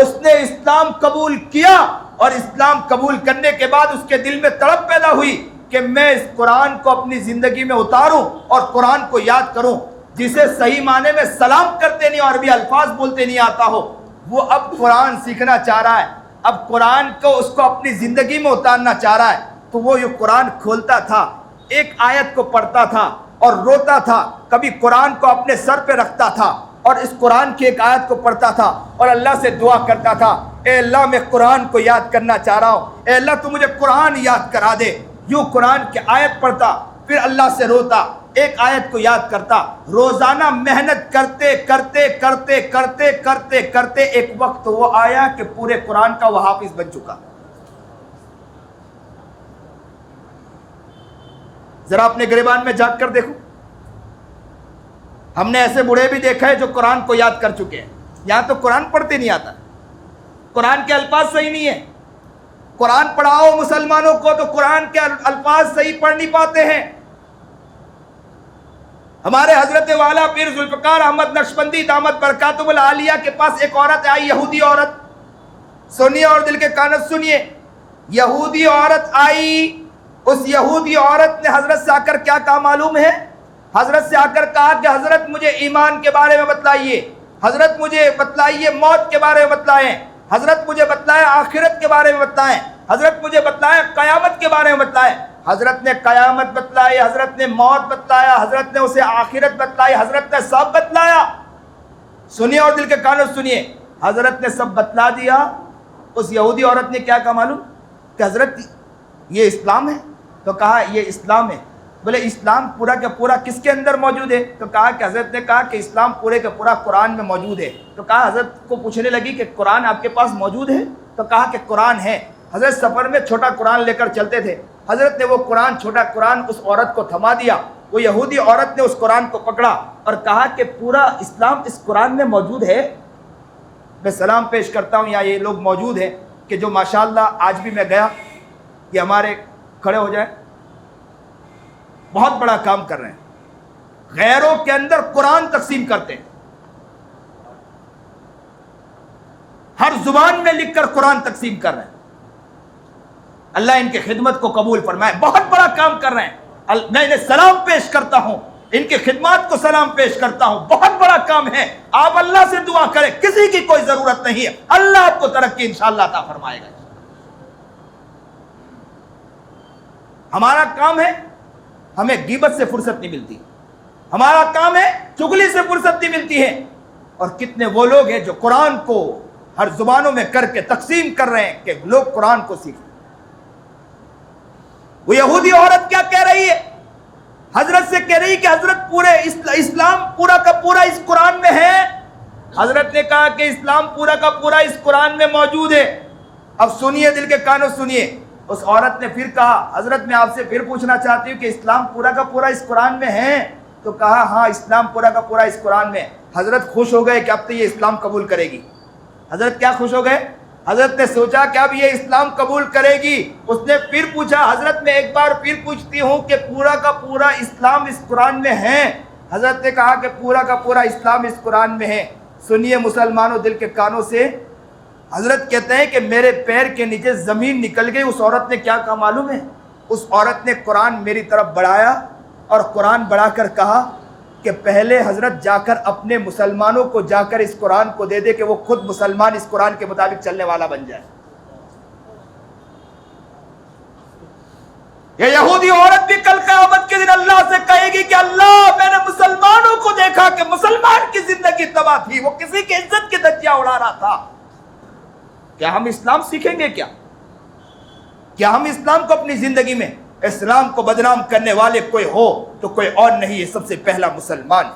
اس نے اسلام قبول کیا, اور اسلام قبول کرنے کے بعد اس کے دل میں تڑپ پیدا ہوئی کہ میں اس قرآن کو اپنی زندگی میں اتاروں اور قرآن کو یاد کروں. جسے صحیح معنی میں سلام کرتے نہیں اور عربی الفاظ بولتے نہیں آتا ہو, وہ اب قرآن سیکھنا چاہ رہا ہے, اب قرآن کو اس کو اپنی زندگی میں اتارنا چاہ رہا ہے. تو وہ یہ قرآن کھولتا تھا, ایک آیت کو پڑھتا تھا اور روتا تھا. کبھی قرآن کو اپنے سر پہ رکھتا تھا اور اس قرآن کی ایک آیت کو پڑھتا تھا اور اللہ سے دعا کرتا تھا, اے اللہ میں قرآن کو یاد کرنا چاہ رہا ہوں, اے اللہ تو مجھے قرآن یاد کرا دے. یوں قرآن کی آیت پڑھتا, پھر اللہ سے روتا, ایک آیت کو یاد کرتا. روزانہ محنت کرتے کرتے کرتے کرتے کرتے کرتے ایک وقت وہ آیا کہ پورے قرآن کا وہ حافظ بن چکا. ذرا اپنے گریبان میں جھانک کر دیکھو, ہم نے ایسے بوڑھے بھی دیکھا ہے جو قرآن کو یاد کر چکے ہیں. یہاں تو قرآن پڑھتے نہیں آتا, قرآن کے الفاظ صحیح نہیں ہیں. قرآن پڑھاؤ مسلمانوں کو تو قرآن کے الفاظ صحیح پڑھ نہیں پاتے ہیں. ہمارے حضرت والا پیر ذوالفقار احمد نقشبندی دامت برکاتہم العالیہ کے پاس ایک عورت آئی, یہودی عورت. سنیے اور دل کے کانت سنیے, یہودی عورت آئی. اس یہودی عورت نے حضرت سے آ کر کیا کہا معلوم ہے؟ حضرت سے آ کر کہا کہ حضرت مجھے ایمان کے بارے میں بتلائیے, حضرت مجھے بتلائیے موت کے بارے میں بتلائیں, حضرت مجھے بتلائیں آخرت کے بارے میں بتلائیں, حضرت مجھے بتلائیں قیامت کے بارے میں بتلائیں. حضرت نے قیامت بتلائی, حضرت نے موت بتلایا, حضرت نے اسے آخرت بتلائی, حضرت نے سب بتلایا. سنیے اور دل کے کانوں سنیے, حضرت نے سب بتلا دیا. اس یہودی عورت نے کیا کہا معلوم؟ کہ حضرت یہ اسلام ہے. تو کہا یہ اسلام ہے. بولے اسلام پورا کا پورا کس کے اندر موجود ہے؟ تو کہا کہ حضرت نے کہا کہ اسلام پورے کا پورا قرآن میں موجود ہے. تو کہا حضرت کو پوچھنے لگی کہ قرآن آپ کے پاس موجود ہے؟ تو کہا کہ قرآن ہے. حضرت سفر میں چھوٹا قرآن لے کر چلتے تھے. حضرت نے وہ قرآن, چھوٹا قرآن اس عورت کو تھما دیا. وہ یہودی عورت نے اس قرآن کو پکڑا اور کہا کہ پورا اسلام اس قرآن میں موجود ہے. میں سلام پیش کرتا ہوں, یہاں یہ لوگ موجود ہیں کہ جو ماشاءاللہ آج بھی میں گیا, یہ ہمارے کھڑے ہو جائیں, بہت بڑا کام کر رہے ہیں. غیروں کے اندر قرآن تقسیم کرتے ہیں, ہر زبان میں لکھ کر قرآن تقسیم کر رہے ہیں. اللہ ان کی خدمت کو قبول فرمائے, بہت بڑا کام کر رہے ہیں. میں انہیں سلام پیش کرتا ہوں, ان کی خدمات کو سلام پیش کرتا ہوں. بہت بڑا کام ہے. آپ اللہ سے دعا کریں, کسی کی کوئی ضرورت نہیں ہے, اللہ آپ کو ترقی انشاءاللہ عطا فرمائے گا. ہمارا کام ہے, ہمیں غیبت سے فرصت نہیں ملتی. ہمارا کام ہے, چغلی سے فرصت نہیں ملتی ہے. اور کتنے وہ لوگ ہیں جو قرآن کو ہر زبانوں میں کر کے تقسیم کر رہے ہیں کہ لوگ قرآن کو سیکھیں۔ وہ یہودی عورت کیا کہہ رہی ہے؟ حضرت سے کہہ رہی کہ حضرت پورے اسلام پورا کا پورا اس قرآن میں ہے۔ حضرت نے کہا کہ اسلام پورا کا پورا اس قرآن میں موجود ہے۔ اب سنیے، دل کے کانوں سنیے۔ اس عورت نے پھر کہا حضرت میں آپ سے پھر پوچھنا چاہتی ہوں کہ اسلام پورا کا پورا اس قرآن میں ہے؟ تو کہا ہاں اسلام پورا کا پورا اس قرآن میں۔ حضرت خوش ہو گئے کہ اب تو یہ اسلام قبول کرے گی۔ حضرت کیا خوش ہو گئے؟ حضرت نے سوچا کہ اب یہ اسلام قبول کرے گی۔ اس نے پھر پوچھا حضرت میں ایک بار پھر پوچھتی ہوں کہ پورا کا پورا اسلام اس قرآن میں ہے؟ حضرت نے کہا کہ پورا کا پورا اسلام اس قرآن میں ہے۔ سنیے مسلمانوں دل کے کانوں سے، حضرت کہتے ہیں کہ میرے پیر کے نیچے زمین نکل گئی۔ اس عورت نے کیا کہا معلوم ہے؟ اس عورت نے قرآن میری طرف بڑھایا اور قرآن بڑھا کر کہا کہ پہلے حضرت جا کر اپنے مسلمانوں کو جا کر اس قرآن کو دے دے کہ وہ خود مسلمان اس قرآن کے مطابق چلنے والا بن جائے۔ یہ یہودی عورت بھی کل قیامت کے دن اللہ سے کہے گی کہ اللہ میں نے مسلمانوں کو دیکھا کہ مسلمان کی زندگی تباہ تھی، وہ کسی کی عزت کی دھجیاں اڑا رہا تھا۔ کیا ہم اسلام سیکھیں گے؟ کیا ہم اسلام کو اپنی زندگی میں، اسلام کو بدنام کرنے والے کوئی ہو تو کوئی اور نہیں ہے، سب سے پہلا مسلمان۔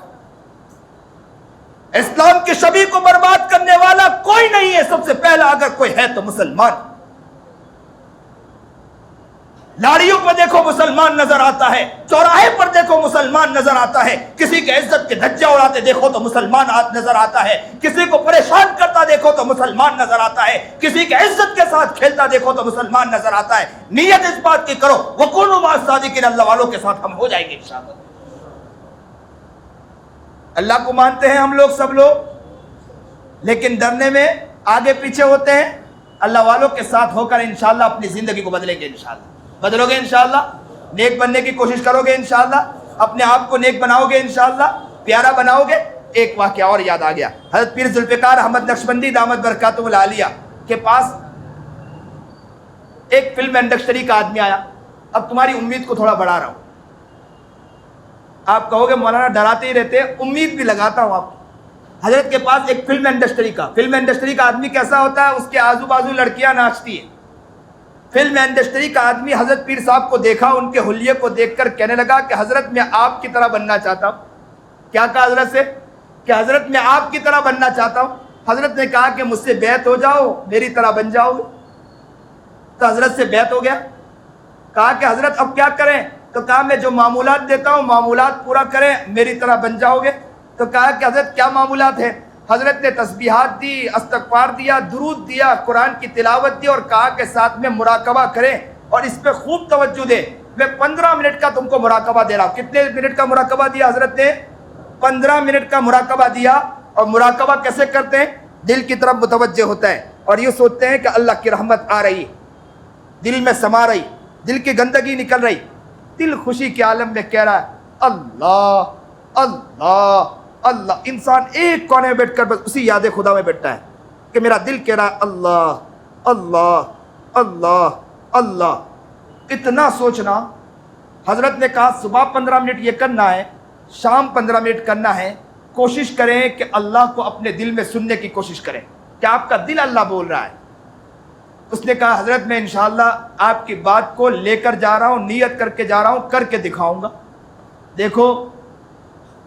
اسلام کے شبیہ کو برباد کرنے والا کوئی نہیں ہے، سب سے پہلا اگر کوئی ہے تو مسلمان۔ لاڑیوں پر دیکھو مسلمان نظر آتا ہے، چوراہے پر دیکھو مسلمان نظر آتا ہے، کسی کے عزت کے دھجیاں اڑاتے دیکھو تو مسلمان نظر آتا ہے، کسی کو پریشان کرتا دیکھو تو مسلمان نظر آتا ہے، کسی کے عزت کے ساتھ کھیلتا دیکھو تو مسلمان نظر آتا ہے۔ نیت اس بات کی کرو وَكُونُوا مَعَ الصَّادِقِينَ، اللہ والوں کے ساتھ ہم ہو جائیں گے انشاءاللہ۔ اللہ کو مانتے ہیں ہم لوگ سب لوگ، لیکن ڈرنے میں آگے پیچھے ہوتے ہیں۔ اللہ والوں کے ساتھ ہو کر انشاءاللہ اپنی زندگی کو بدلیں گے انشاءاللہ۔ بدلو گے انشاءاللہ، نیک بننے کی کوشش کرو گے انشاءاللہ، اپنے آپ کو نیک بناؤ گے انشاءاللہ، پیارا بناؤ گے۔ ایک واقعہ اور یاد آ گیا، حضرت پیر ذوالفقار احمد نقشبندی دامت برکاتہ العالیہ کے پاس ایک فلم انڈسٹری کا آدمی آیا۔ اب تمہاری امید کو تھوڑا بڑھا رہا ہوں، آپ کہو گے مولانا ڈراتے ہی رہتے ہیں، امید بھی لگاتا ہوں آپ۔ حضرت کے پاس ایک فلم انڈسٹری کا آدمی کیسا ہوتا ہے؟ اس کے آزو بازو لڑکیاں ناچتی ہیں۔ فلم انڈسٹری کا آدمی حضرت پیر صاحب کو دیکھا، ان کے حلیے کو دیکھ کر کہنے لگا کہ حضرت میں آپ کی طرح بننا چاہتا ہوں۔ کیا کہا حضرت سے؟ کہ حضرت میں آپ کی طرح بننا چاہتا ہوں۔ حضرت نے کہا کہ مجھ سے بیعت ہو جاؤ، میری طرح بن جاؤ گے۔ تو حضرت سے بیعت ہو گیا۔ کہا کہ حضرت اب کیا کریں؟ تو کہا میں جو معمولات دیتا ہوں معمولات پورا کریں، میری طرح بن جاؤ گے۔ تو کہا کہ حضرت کیا معمولات ہیں؟ حضرت نے تسبیحات دی، استغفار دیا، درود دیا، قرآن کی تلاوت دی، اور کہا کہ ساتھ میں مراقبہ کریں اور اس پہ خوب توجہ دیں۔ میں 15 منٹ کا تم کو مراقبہ دے رہا ہوں۔ کتنے منٹ کا مراقبہ دیا حضرت نے؟ 15 منٹ کا مراقبہ دیا۔ اور مراقبہ کیسے کرتے ہیں؟ دل کی طرف متوجہ ہوتا ہے اور یہ سوچتے ہیں کہ اللہ کی رحمت آ رہی، دل میں سما رہی، دل کی گندگی نکل رہی، دل خوشی کے عالم میں کہہ رہا ہے اللہ اللہ اللہ۔ انسان ایک کونے میں بیٹھ کر بس اسی یاد خدا میں بیٹھتا ہے کہ میرا دل کہہ رہا ہے اللہ اللہ اللہ اللہ۔ اتنا سوچنا، حضرت نے کہا صبح 15 منٹ یہ کرنا ہے، شام 15 منٹ کرنا ہے۔ کوشش کریں کہ اللہ کو اپنے دل میں سننے کی کوشش کریں کہ آپ کا دل اللہ بول رہا ہے۔ اس نے کہا حضرت میں انشاءاللہ آپ کی بات کو لے کر جا رہا ہوں، نیت کر کے جا رہا ہوں، کر کے دکھاؤں گا۔ دیکھو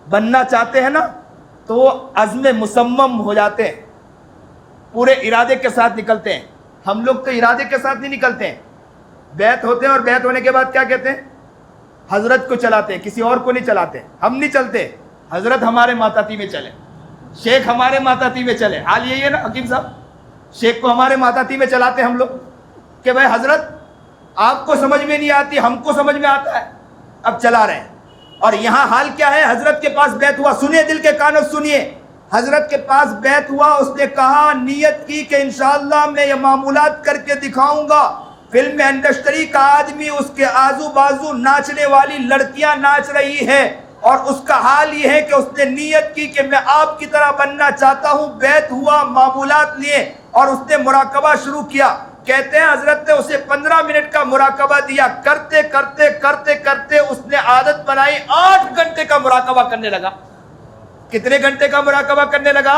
بننا چاہتے ہیں نا تو وہ عزم مصمم ہو جاتے ہیں، پورے ارادے کے ساتھ نکلتے ہیں۔ ہم لوگ تو ارادے کے ساتھ نہیں نکلتے ہیں، بیعت ہوتے ہیں اور بیعت ہونے کے بعد کیا کہتے ہیں؟ حضرت کو چلاتے ہیں، کسی اور کو نہیں چلاتے۔ ہم نہیں چلتے، حضرت ہمارے ماتاتی میں چلے، شیخ ہمارے ماتاتی میں چلے۔ حال یہی ہے نا حکیم صاحب، شیخ کو ہمارے ماتاتی میں چلاتے ہم لوگ کہ بھائی حضرت آپ کو سمجھ میں نہیں آتی، ہم کو سمجھ میں آتا ہے، اب چلا رہے ہیں۔ اور یہاں حال کیا ہے؟ حضرت کے پاس بیعت ہوا، سنیے دل کے کانوں سنیے، حضرت کے پاس بیعت ہوا، اس نے کہا نیت کی کہ انشاءاللہ میں یہ معمولات کر کے دکھاؤں گا۔ فلم انڈسٹری کا آدمی، اس کے آزو بازو ناچنے والی لڑکیاں ناچ رہی ہے، اور اس کا حال یہ ہے کہ اس نے نیت کی کہ میں آپ کی طرح بننا چاہتا ہوں۔ بیعت ہوا، معمولات لیے اور اس نے مراقبہ شروع کیا۔ کہتے ہیں حضرت نے اسے 15 منٹ کا مراقبہ دیا، کرتے کرتے کرتے کرتے اس نے عادت بنائی، 8 گھنٹے کا مراقبہ کرنے لگا۔ کتنے گھنٹے کا مراقبہ کرنے لگا؟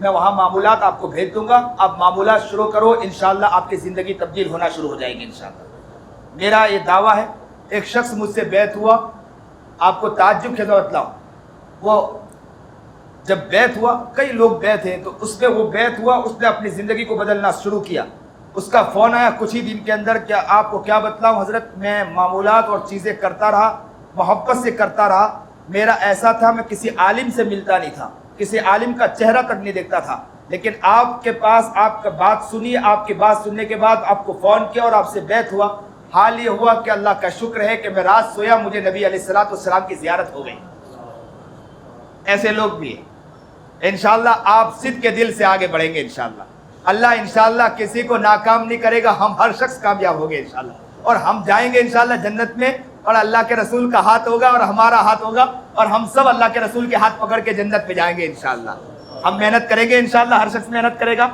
میں وہاں معمولات آپ کو بھیج دوں گا، آپ معمولات شروع کرو، انشاءاللہ آپ کی زندگی تبدیل ہونا شروع ہو جائے گی انشاءاللہ۔ میرا یہ دعویٰ ہے، ایک شخص مجھ سے بیعت ہوا، آپ کو تعجب کے ساتھ بتلاؤں، وہ جب بیعت ہوا، کئی لوگ بیعت ہیں، تو اس میں وہ بیعت ہوا، اس نے اپنی زندگی کو بدلنا شروع کیا۔ اس کا فون آیا کچھ ہی دن کے اندر، کیا آپ کو کیا بتلاؤں حضرت، میں معمولات اور چیزیں کرتا رہا، محبت سے کرتا رہا، میرا ایسا تھا میں کسی عالم سے ملتا نہیں تھا، کسی عالم کا چہرہ تک نہیں دیکھتا تھا، لیکن آپ کے پاس آپ کا بات سنی، آپ کی بات سننے کے بعد آپ کو فون کیا اور آپ سے بیعت ہوا۔ حال یہ ہوا کہ اللہ کا شکر ہے کہ میں رات سویا، مجھے نبی علیہ السلام کی زیارت ہو گئی۔ ایسے لوگ بھی ہیں۔ انشاءاللہ آپ صدق کے دل سے آگے بڑھیں گے انشاءاللہ، اللہ انشاءاللہ کسی کو ناکام نہیں کرے گا، ہم ہر شخص کامیاب ہوگے انشاءاللہ، اور ہم جائیں گے انشاءاللہ جنت میں، اور اللہ کے رسول کا ہاتھ ہوگا اور ہمارا ہاتھ ہوگا، اور ہم سب اللہ کے رسول کے ہاتھ پکڑ کے جنت پہ جائیں گے انشاءاللہ۔ ہم محنت کریں گے انشاءاللہ، ہر شخص محنت کرے گا۔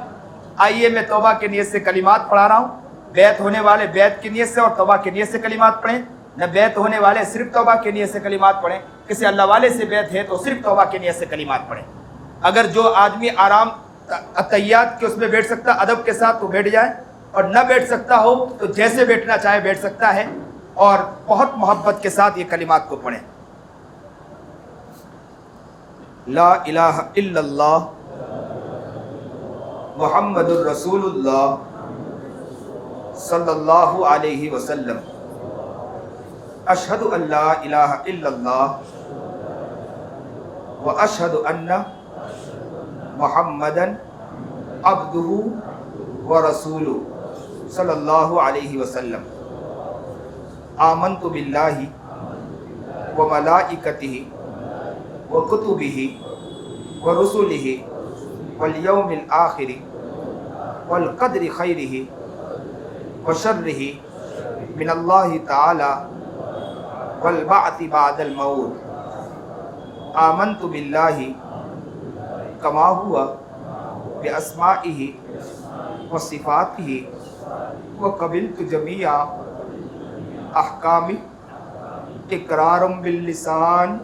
آئیے میں توبہ کی نیت سے کلمات پڑھا رہا ہوں، بیعت ہونے والے بیعت کی نیت سے اور توبہ کی نیت سے کلمات پڑھیں، نہ بیعت ہونے والے صرف توبہ کی نیت سے کلمات پڑھیں، کسی اللہ والے سے بیعت ہے تو صرف توبہ کی نیت سے کلمات پڑھیں۔ اگر جو آدمی آرام اتحیات کے اس میں بیٹھ سکتا ادب کے ساتھ تو بیٹھ جائے، اور نہ بیٹھ سکتا ہو تو جیسے بیٹھنا چاہے بیٹھ سکتا ہے، اور بہت محبت کے ساتھ یہ کلمات کو پڑھیں۔ لا الہ الا اللہ محمد الرسول اللہ صلی اللہ علیہ وسلم، اشہد ان لا الہ الا اللہ واشہد ان محمدً عبدہ ورسولہ صلی اللہ علیہ وسلم، آمنت باللہ وملائکتہ وکتبہ ورسلہ والیوم الآخر والقدر خیرہ وشرہ من اللہ تعالی والبعث بعد الموت، آمنت باللہ کما ہوا باسمائہ وصفاتہ وقبلت جمیع احکامہ اقرار باللسان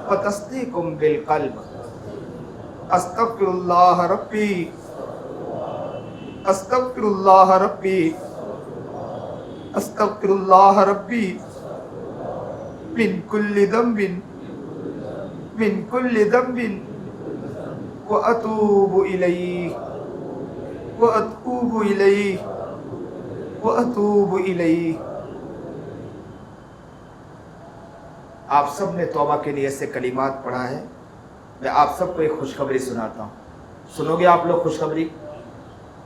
وتصدیق بالقلب، استغفر اللہ ربی استغفر اللہ ربی استغفر اللہ ربی من کل ذنب من کل ذنب وأتوب إليه وأتوب إليه وأتوب إليه۔ آپ سب نے توبہ کے نیت سے کلمات پڑھا ہے، میں آپ سب کو ایک خوشخبری سناتا ہوں، سنو گے آپ لوگ خوشخبری؟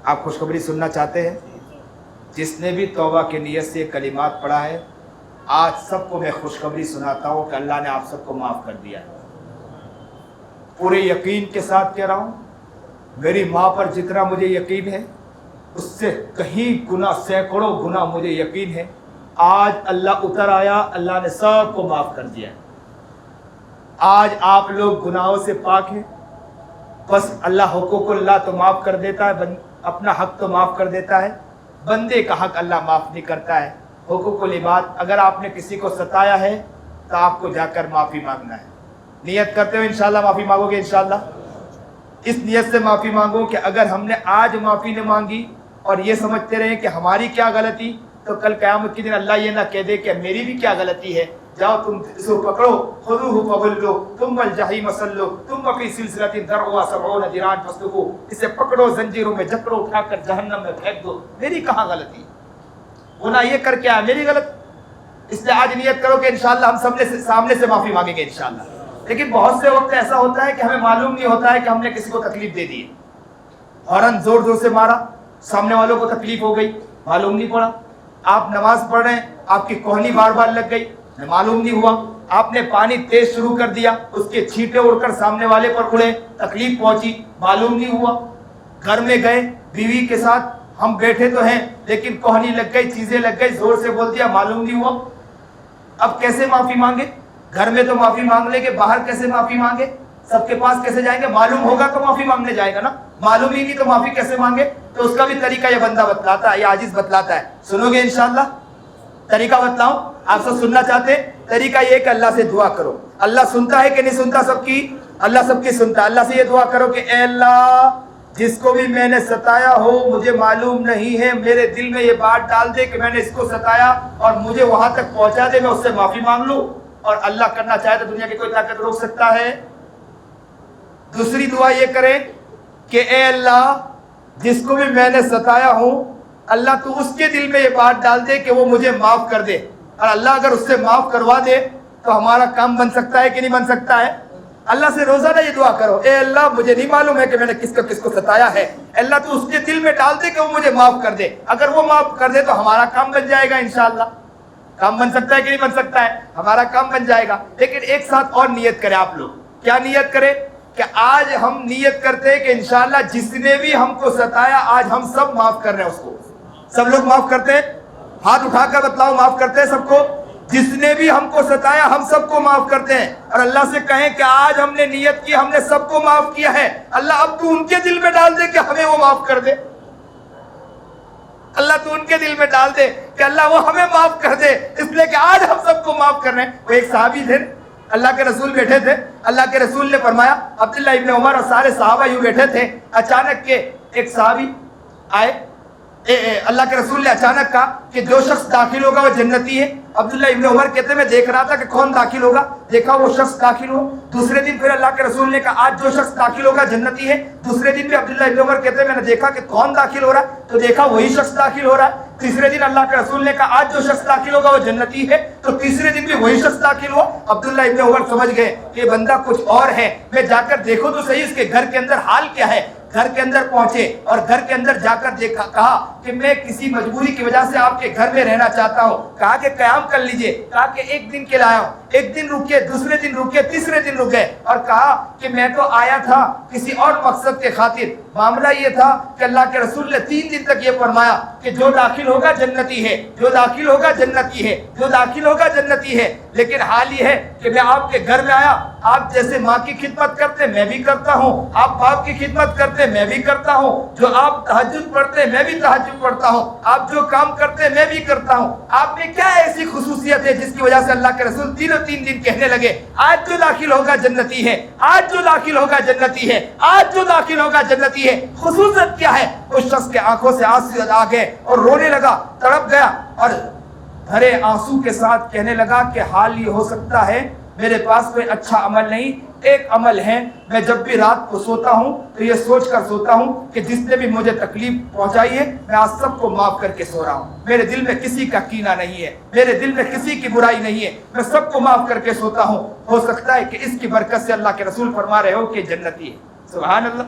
آپ خوشخبری سننا چاہتے ہیں؟ جس نے بھی توبہ کے نیت سے کلمات پڑھا ہے، آج سب کو میں خوشخبری سناتا ہوں کہ اللہ نے آپ سب کو معاف کر دیا ہے۔ پورے یقین کے ساتھ کہہ رہا ہوں، میری ماں پر جتنا مجھے یقین ہے اس سے کہیں گنا، سینکڑوں گنا مجھے یقین ہے، آج اللہ اتر آیا، اللہ نے سب کو معاف کر دیا ہے۔ آج آپ لوگ گناہوں سے پاک ہیں، بس اللہ حقوق اللہ تو معاف کر دیتا ہے، اپنا حق تو معاف کر دیتا ہے، بندے کا حق اللہ معاف نہیں کرتا ہے۔ حقوق العباد، اگر آپ نے کسی کو ستایا ہے تو آپ کو جا کر معافی مانگنا ہے۔ نیت کرتے ہو انشاءاللہ معافی مانگو گے انشاءاللہ؟ اس نیت سے معافی مانگو کہ اگر ہم نے آج معافی نہ مانگی اور یہ سمجھتے رہے کہ ہماری کیا غلطی، تو کل قیامت کے دن اللہ یہ نہ کہہ دے کہ میری بھی کیا غلطی ہے، جاؤ تم اس کو پکڑو، خذوہ فغلو ثم الجحیم صلو ثم فی سلسلۃ ذرعها 70 ذراعا فاسلکوہ، اسے پکڑو، زنجیروں میں جکڑو، اٹھا کر جہنم میں پھینک دو، میری کہاں غلطی، گناہ یہ کر کے آیا، میری غلط۔ اس لیے آج نیت کرو کہ انشاءاللہ ہم سامنے سے معافی مانگیں گے انشاءاللہ۔ لیکن بہت سے وقت ایسا ہوتا ہے کہ ہمیں معلوم نہیں ہوتا ہے کہ ہم نے کسی کو تکلیف دے دی، ہارن زور زور سے مارا، سامنے والوں کو تکلیف ہو گئی، معلوم نہیں پڑا۔ آپ نماز پڑھ رہے ہیں، آپ کی کوہنی بار بار لگ گئی، معلوم نہیں ہوا۔ آپ نے پانی تیز شروع کر دیا، اس کے چھینٹے اڑ کر سامنے والے پر اڑے، تکلیف پہنچی، معلوم نہیں ہوا۔ گھر میں گئے، بیوی کے ساتھ ہم بیٹھے تو ہیں لیکن کوہنی لگ گئی، چیزیں لگ گئی، زور سے بول دیا، معلوم نہیں ہوا۔ اب کیسے معافی مانگے؟ گھر میں تو معافی مانگ لیں گے، باہر کیسے معافی مانگے؟ سب کے پاس کیسے جائیں گے؟ معلوم ہوگا تو معافی مانگنے جائے گا نا، معلوم ہی نہیں تو معافی کیسے مانگے؟ تو اس کا بھی طریقہ یہ بندہ بتلاتا ہے، یہ عاجز بتلاتا ہے۔ سنو گے انشاءاللہ؟ طریقہ بتلاؤں، آپ سب سننا چاہتے ہیں؟ طریقہ یہ کہ اللہ سے دعا کرو۔ اللہ سنتا ہے کہ نہیں سنتا سب کی؟ اللہ سب کی سنتا ہے. اللہ سے یہ دعا کرو کہ اے اللہ جس کو بھی میں نے ستایا ہو مجھے معلوم نہیں ہے, میرے دل میں یہ بات ڈال دے کہ میں نے اس کو ستایا اور مجھے وہاں تک پہنچا دے, میں اس سے معافی مانگ لوں. اور اللہ کرنا چاہے تو دنیا کی کوئی طاقت روک سکتا ہے؟ دوسری دعا یہ کریں کہ اے اللہ جس کو بھی میں نے ستایا ہوں اللہ تو اس کے دل میں یہ بات ڈال دے کہ وہ مجھے معاف کر دے. اور اللہ اگر اس سے معاف کروا دے تو ہمارا کام بن سکتا ہے کہ نہیں بن سکتا ہے؟ اللہ سے روزانہ یہ دعا کرو, اے اللہ مجھے نہیں معلوم ہے کہ میں نے کس کو ستایا ہے, اللہ تو اس کے دل میں ڈال دے کہ وہ مجھے معاف کر دے. اگر وہ معاف کر دے تو ہمارا کام بن جائے گا انشاءاللہ. کام بن سکتا ہے کہ نہیں بن سکتا ہے؟ ہمارا کام بن جائے گا. لیکن ایک ساتھ اور نیت کریں آپ لوگ. کیا نیت کریں؟ کہ آج ہم نیت کرتے ہیں کہ انشاءاللہ جس نے بھی ہم کو ستایا آج ہم سب معاف کر رہے ہیں اس کو. سب لوگ معاف کرتے ہیں؟ ہاتھ اٹھا کر بتلاؤ معاف کرتے ہیں سب کو؟ جس نے بھی ہم کو ستایا ہم سب کو معاف کرتے ہیں. اور اللہ سے کہیں کہ آج ہم نے نیت کی, ہم نے سب کو معاف کیا ہے, اللہ اب تو ان کے دل میں ڈال دے کہ ہمیں وہ معاف کر دے. اللہ تو ان کے دل میں ڈال دے کہ اللہ وہ ہمیں معاف کر دے, اس لیے کہ آج ہم سب کو معاف کر رہے ہیں. وہ ایک صحابی تھے, اللہ کے رسول بیٹھے تھے, اللہ کے رسول نے فرمایا, عبداللہ ابن عمر اور سارے صحابہ یوں بیٹھے تھے, اچانک کے ایک صحابی آئے, اللہ کے رسول نے اچانک کہا کہ جو شخص داخل ہوگا وہ جنتی ہے. عبداللہ ابن عمر کہتے میں دیکھ رہا تھا کہ کون داخل ہوگا, دیکھا وہ شخص داخل ہو. دوسرے دن پھر اللہ کے رسول نے کہا آج جو شخص داخل ہوگا جنتی ہے. دوسرے دن بھی عبداللہ ابن عمر کہتے میں نے دیکھا کہ کون داخل ہو رہا ہے, تو دیکھا وہی شخص داخل ہو رہا ہے. تیسرے دن اللہ کے رسول نے کہا آج جو شخص داخل ہوگا وہ جنتی ہے, تو تیسرے دن بھی وہی شخص داخل ہوا. عبداللہ ابن عمر سمجھ گئے کہ یہ بندہ کچھ اور ہے, میں جا کر دیکھو تو صحیح اس کے گھر کے اندر حال کیا ہے. گھر کے اندر پہنچے اور گھر کے اندر جا کر دیکھا, کہا کہ میں کسی مجبوری کی وجہ سے آپ کے گھر میں رہنا چاہتا ہوں. کہا کہ قیام کر لیجئے, کہا کہ ایک دن کے لیے آیا ہوں. ایک دن رکے, دوسرے دن رکے, تیسرے دن رکے, اور کہا کہ میں تو آیا تھا کسی اور مقصد کے خاطر. معاملہ یہ تھا کہ اللہ کے رسول نے 3 دن تک یہ فرمایا کہ جو داخل ہوگا جنتی ہے, جو داخل ہوگا جنتی ہے, جو داخل ہوگا جنتی ہے. لیکن حال یہ ہے کہ میں آپ کے گھر میں آیا, آپ جیسے ماں کی خدمت کرتے میں بھی کرتا ہوں, آپ باپ کی خدمت کرتے میں بھی کرتا ہوں, جو آپ تہجد پڑھتے میں بھی تہجد پڑھتا ہوں, آپ جو کام کرتے میں بھی کرتا ہوں. آپ میں کیا ایسی خصوصیت ہے جس کی وجہ سے اللہ کے رسول 3 دن کہنے لگے آج جو داخل ہوگا جنتی ہے, آج جو داخل ہوگا جنتی ہے, آج جو داخل ہوگا جنتی ہے. خصوصیت کیا ہے؟ اس شخص کے آنکھوں سے آنسو آ گئے اور رونے لگا, تڑپ گیا اور بھرے آنسو کے ساتھ کہنے لگا کہ حال یہ ہو سکتا ہے میرے پاس کوئی اچھا عمل نہیں, ایک عمل ہے, میں جب بھی رات کو سوتا ہوں تو یہ سوچ کر سوتا ہوں کہ جس نے بھی مجھے تکلیف پہنچائی ہے میں آج سب کو معاف کر کے سو رہا ہوں. میرے دل میں کسی کا کینہ نہیں ہے, میرے دل میں کسی کی برائی نہیں ہے, میں سب کو معاف کر کے سوتا ہوں. ہو سکتا ہے کہ اس کی برکت سے اللہ کے رسول فرما رہے ہو کہ جنتی ہے. سبحان اللہ.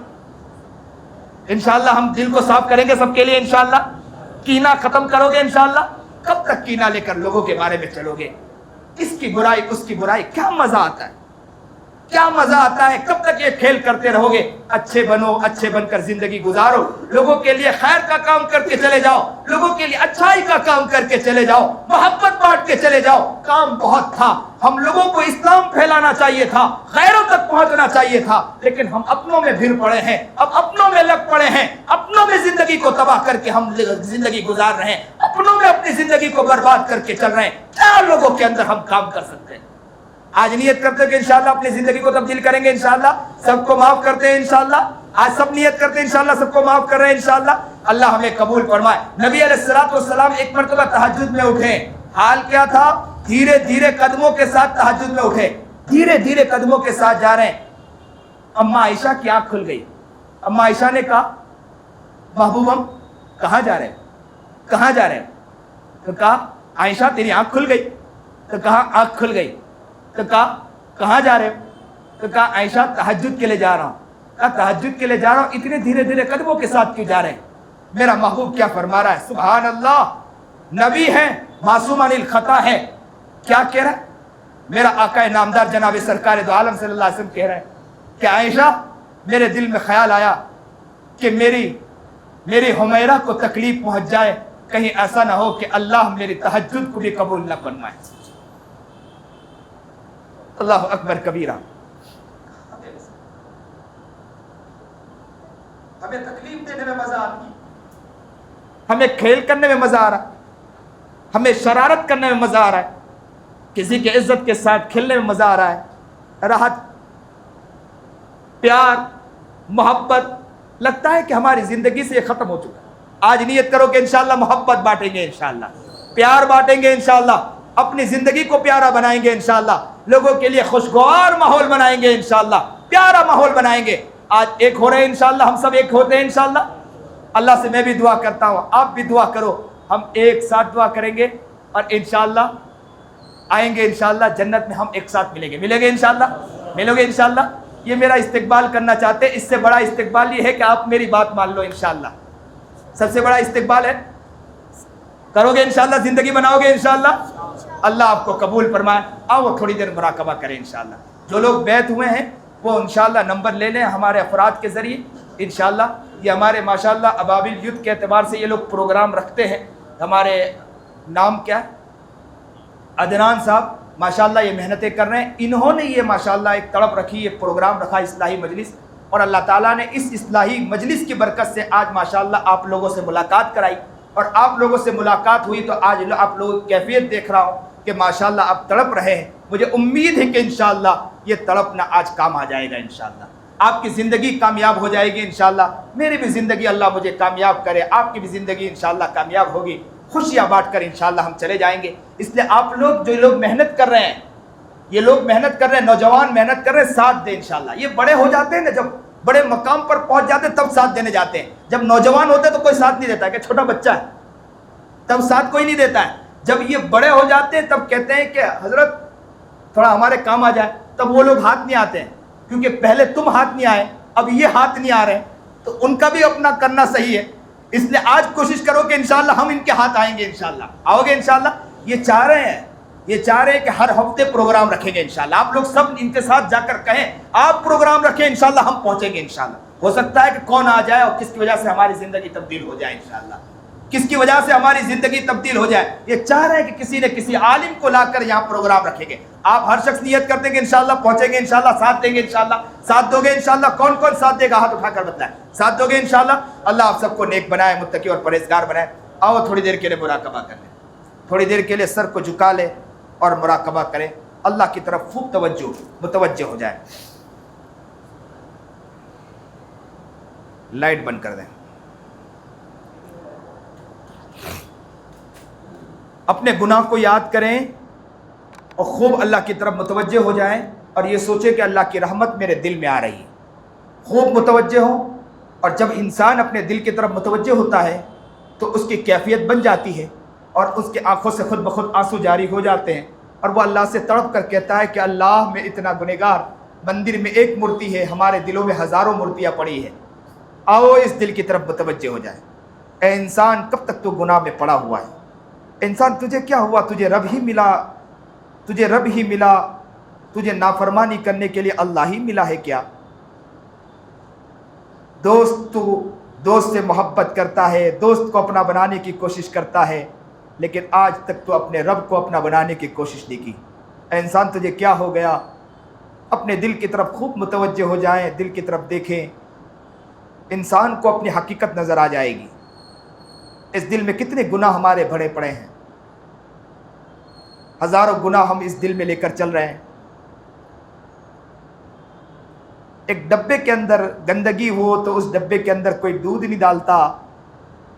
انشاءاللہ ہم دل کو صاف کریں گے سب کے لیے انشاءاللہ. کینہ ختم کرو گے انشاءاللہ. کب تک کینہ لے کر لوگوں کے بارے میں چلو گے؟ اس کی برائی اس کی برائی, کیا مزہ آتا ہے, کیا مزہ آتا ہے؟ کب تک یہ کھیل کرتے رہو گے؟ اچھے بنو, اچھے بن کر زندگی گزارو, لوگوں کے لیے خیر کا کام کر کے چلے جاؤ, لوگوں کے لیے اچھائی کا کام کر کے چلے جاؤ, محبت بانٹ کے چلے جاؤ. کام بہت تھا, ہم لوگوں کو اسلام پھیلانا چاہیے تھا, غیروں تک پہنچنا چاہیے تھا, لیکن ہم اپنوں میں بھر پڑے ہیں, اب اپنوں میں لگ پڑے ہیں, اپنوں میں زندگی کو تباہ کر کے ہم زندگی گزار رہے ہیں, اپنوں میں اپنی زندگی کو برباد کر کے چل رہے ہیں. کیا لوگوں کے اندر ہم کام کر سکتے ہیں؟ آج نیت کرتے ہیں کہ انشاءاللہ اپنی زندگی کو تبدیل کریں گے انشاءاللہ, سب کو معاف کرتے ہیں انشاءاللہ. آج سب نیت کرتے ہیں انشاءاللہ سب کو معاف کر رہے ہیں انشاءاللہ. اللہ ہمیں قبول فرمائے. نبی علیہ السلام ایک مرتبہ تہجد میں اٹھے. حال کیا تھا؟ دھیرے دھیرے قدموں کے ساتھ تہجد میں اٹھے, دھیرے دھیرے قدموں کے ساتھ جا رہے ہیں. اما عائشہ کی آنکھ کھل گئی. اما عائشہ نے کہا محبوب ہم کہاں جا رہے ہیں, کہاں جا رہے ہیں؟ تو کہا عائشہ تیری آنکھ کھل گئی. تو کہا آنکھ کھل گئی. تو کہا کہاں جا رہے ہو؟ تو کہا عائشہ تہجد کے لیے جا رہا ہوں. کہا تہجد کے لیے جا رہا ہوں, اتنے دھیرے دھیرے قدموں کے ساتھ کیوں جا رہے ہیں؟ میرا محبوب کیا فرما رہا ہے؟ سبحان اللہ. نبی ہے, معصوم عن الخطا ہے, کیا کہہ رہا ہے؟ میرا آقا نامدار جناب سرکار دو عالم صلی اللہ علیہ وسلم کہہ رہے ہیں کہ عائشہ میرے دل میں خیال آیا کہ میری حمیرہ کو تکلیف پہنچ جائے, کہیں ایسا نہ ہو کہ اللہ میری تہجد کو بھی قبول نہ فرمائے. اللہ اکبر کبیرہ. ہمیں تکلیف دینے میں مزہ آتی ہے, ہمیں کھیل کرنے میں مزہ آ رہا ہے, ہمیں شرارت کرنے میں مزہ آ رہا ہے, کسی کے عزت کے ساتھ کھیلنے میں مزہ آ رہا ہے. پیار محبت لگتا ہے کہ ہماری زندگی سے یہ ختم ہو چکا ہے. آج نیت کرو کہ انشاءاللہ محبت بانٹیں گے, انشاءاللہ پیار بانٹیں گے, انشاءاللہ اپنی زندگی کو پیارا بنائیں گے, انشاءاللہ لوگوں کے لیے خوشگوار ماحول بنائیں گے, انشاءاللہ پیارا ماحول بنائیں گے. آج ایک ہو رہے ہیں انشاءاللہ, ہم سب ایک ہوتے ہیں انشاءاللہ. اللہ سے میں بھی دعا کرتا ہوں, آپ بھی دعا کرو, ہم ایک ساتھ دعا کریں گے اور انشاءاللہ آئیں گے, انشاءاللہ جنت میں ہم ایک ساتھ ملیں گے انشاءاللہ, ملو گے انشاءاللہ. یہ میرا استقبال کرنا چاہتے ہیں. اس سے بڑا استقبال یہ ہے کہ آپ میری بات مان لو انشاءاللہ. سب سے بڑا استقبال ہے, کرو گے انشاءاللہ, زندگی بناؤ گے انشاءاللہ. اللہ آپ کو قبول فرمائے. آؤ تھوڑی دیر مراقبہ کریں انشاءاللہ. جو لوگ بیعت ہوئے ہیں وہ انشاءاللہ نمبر لے لیں ہمارے افراد کے ذریعے انشاءاللہ. یہ ہمارے ماشاءاللہ ابابیل یوتھ کے اعتبار سے یہ لوگ پروگرام رکھتے ہیں. ہمارے نام کیا ہے, عدنان صاحب ماشاءاللہ یہ محنتیں کر رہے ہیں. انہوں نے یہ ماشاءاللہ ایک تڑپ رکھی, یہ پروگرام رکھا اصلاحی مجلس, اور اللہ تعالیٰ نے اس اصلاحی مجلس کی برکت سے آج ماشاءاللہ آپ لوگوں سے ملاقات کرائی, اور آپ لوگوں سے ملاقات ہوئی تو آج آپ لوگوں کی کیفیت دیکھ رہا ہوں کہ ماشاءاللہ آپ تڑپ رہے ہیں. مجھے امید ہے کہ انشاءاللہ یہ تڑپنا آج کام آ جائے گا انشاءاللہ. آپ کی زندگی کامیاب ہو جائے گی انشاءاللہ. میری بھی زندگی اللہ مجھے کامیاب کرے, آپ کی بھی زندگی انشاءاللہ کامیاب ہوگی. خوشیاں بانٹ کر انشاءاللہ ہم چلے جائیں گے. اس لیے آپ لوگ جو لوگ محنت کر رہے ہیں, یہ لوگ محنت کر رہے ہیں, نوجوان محنت کر رہے ہیں, ساتھ دیں انشاءاللہ. یہ بڑے ہو جاتے ہیں نا, جب بڑے مقام پر پہنچ جاتے ہیں تب ساتھ دینے جاتے ہیں. جب نوجوان ہوتے ہیں تو کوئی ساتھ نہیں دیتا ہے, کہ چھوٹا بچہ ہے تب ساتھ کوئی نہیں دیتا ہے. جب یہ بڑے ہو جاتے ہیں تب کہتے ہیں کہ حضرت تھوڑا ہمارے کام آ جائے, تب وہ لوگ ہاتھ نہیں آتے ہیں, کیونکہ پہلے تم ہاتھ نہیں آئے, اب یہ ہاتھ نہیں آ رہے ہیں, تو ان کا بھی اپنا کرنا صحیح ہے. اس لیے آج کوشش کرو کہ انشاءاللہ ہم ان کے ہاتھ آئیں گے انشاءاللہ. آؤ گے انشاءاللہ. یہ چاہ رہے ہیں کہ ہر ہفتے پروگرام رکھیں گے انشاءاللہ. آپ لوگ سب ان کے ساتھ جا کر کہیں آپ پروگرام رکھیں انشاءاللہ, ہم پہنچیں گے انشاءاللہ. ہو سکتا ہے کہ کون آ جائے اور کس کی وجہ سے ہماری زندگی تبدیل ہو جائے انشاءاللہ, کس کی وجہ سے ہماری زندگی تبدیل ہو جائے. یہ چاہ رہے ہیں کہ کسی نہ کسی عالم کو لا کر یہاں پروگرام رکھیں گے. آپ ہر شخص نیت کر دیں گے انشاءاللہ پہنچیں گے انشاءاللہ, ساتھ دیں گے انشاءاللہ. ساتھ دو گے انشاءاللہ. کون کون ساتھ دے گا ہاتھ اٹھا کر بتائیں. ساتھ دو گے انشاءاللہ. اللہ آپ سب کو نیک بنائے, متقی اور پرہیزگار بنائے. آؤ تھوڑی دیر کے لیے مراقبہ کر لیں, تھوڑی دیر کے لیے سر کو جھکا لیں اور مراقبہ کریں. اللہ کی طرف خوب متوجہ ہو جائے. لائٹ بند کر دیں. اپنے گناہ کو یاد کریں اور خوب اللہ کی طرف متوجہ ہو جائیں, اور یہ سوچیں کہ اللہ کی رحمت میرے دل میں آ رہی ہے. خوب متوجہ ہوں, اور جب انسان اپنے دل کی طرف متوجہ ہوتا ہے تو اس کی کیفیت بن جاتی ہے, اور اس کی آنکھوں سے خود بخود آنسو جاری ہو جاتے ہیں, اور وہ اللہ سے تڑپ کر کہتا ہے کہ اللہ میں اتنا گنہگار, مندر میں ایک مورتی ہے, ہمارے دلوں میں ہزاروں مورتیاں پڑی ہیں. آؤ اس دل کی طرف متوجہ ہو جائے. اے انسان, کب تک تو گناہ میں پڑا ہوا ہے؟ انسان تجھے کیا ہوا؟ تجھے رب ہی ملا, تجھے نافرمانی کرنے کے لیے اللہ ہی ملا ہے کیا؟ دوست سے محبت کرتا ہے, دوست کو اپنا بنانے کی کوشش کرتا ہے, لیکن آج تک تو اپنے رب کو اپنا بنانے کی کوشش نہیں کی. اے انسان تجھے کیا ہو گیا؟ اپنے دل کی طرف خوب متوجہ ہو جائیں, دل کی طرف دیکھیں. انسان کو اپنی حقیقت نظر آ جائے گی. اس دل میں کتنے گناہ ہمارے بھرے پڑے ہیں, ہزاروں گناہ ہم اس دل میں لے کر چل رہے ہیں. ایک ڈبے کے اندر گندگی ہو تو اس ڈبے کے اندر کوئی دودھ نہیں ڈالتا,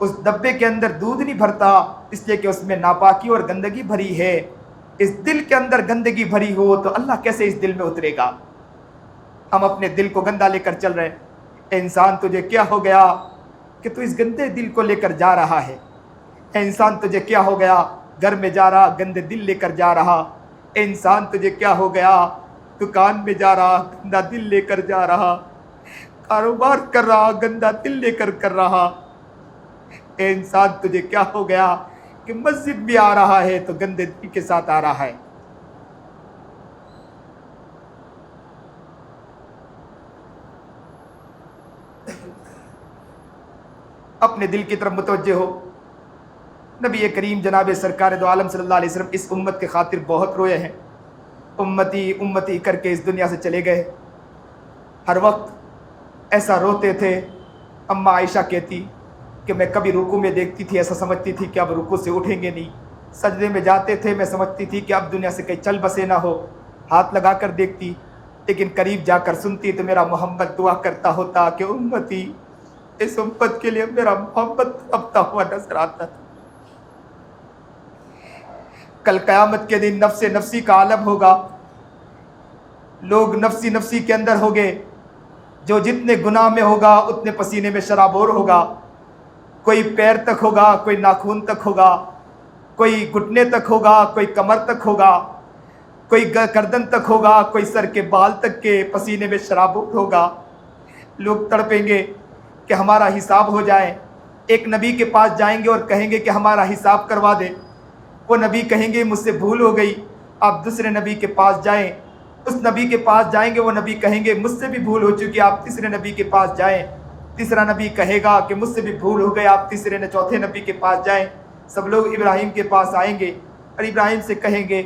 اس ڈبے کے اندر دودھ نہیں بھرتا, اس لیے کہ اس میں ناپاکی اور گندگی بھری ہے. اس دل کے اندر گندگی بھری ہو تو اللہ کیسے اس دل میں اترے گا؟ ہم اپنے دل کو گندا لے کر چل رہے ہیں. اے انسان تجھے کیا ہو گیا کہ تو اس گندے دل کو لے کر جا رہا ہے؟ اے انسان تجھے کیا ہو گیا؟ گھر میں جا رہا گندے دل لے کر جا رہا. اے انسان تجھے کیا ہو گیا؟ دکان میں جا رہا گندا دل لے کر جا رہا, کاروبار کر رہا گندا دل لے کر رہا. اے انسان تجھے کیا ہو گیا کہ مسجد بھی آ رہا ہے تو گندے دل کے ساتھ آ رہا ہے؟ اپنے دل کی طرف متوجہ ہو. نبی کریم جناب سرکار دو عالم صلی اللہ علیہ وسلم اس امت کے خاطر بہت روئے ہیں. امتی امتی کر کے اس دنیا سے چلے گئے. ہر وقت ایسا روتے تھے. اماں عائشہ کہتی کہ میں کبھی رکوع میں دیکھتی تھی, ایسا سمجھتی تھی کہ اب رکوع سے اٹھیں گے نہیں. سجدے میں جاتے تھے, میں سمجھتی تھی کہ اب دنیا سے کہیں چل بسے نہ ہو. ہاتھ لگا کر دیکھتی لیکن قریب جا کر سنتی تو میرا محمد دعا کرتا ہوتا کہ امتی، اس امت کے لیے میرا محمد تڑپتا ہوا نظر آتا تھا۔ کل قیامت کے دن نفس نفسی کا عالم ہوگا، لوگ نفسی نفسی کے اندر ہوگے، جو جتنے گناہ میں ہوگا اتنے پسینے میں شرابور ہوگا، کوئی پیر تک ہوگا، کوئی ناخون تک ہوگا، کوئی گھٹنے تک ہوگا، کوئی کمر تک ہوگا، کوئی گردن تک ہوگا، کوئی سر کے بال تک کے پسینے میں شرابور ہوگا۔ لوگ تڑپیں گے کہ ہمارا حساب ہو جائے۔ ایک نبی کے پاس جائیں گے اور کہیں گے کہ ہمارا حساب کروا دے، وہ نبی کہیں گے مجھ سے بھول ہو گئی۔ آپ دوسرے نبی کے پاس جائیں، اس نبی کے پاس جائیں گے، وہ نبی کہیں گے مجھ سے بھی بھول ہو چکی، آپ تیسرے نبی کے پاس جائیں، تیسرا نبی کہے گا کہ مجھ سے بھی بھول ہو گئے، آپ چوتھے نبی کے پاس جائیں۔ سب لوگ ابراہیم کے پاس آئیں گے اور ابراہیم سے کہیں گے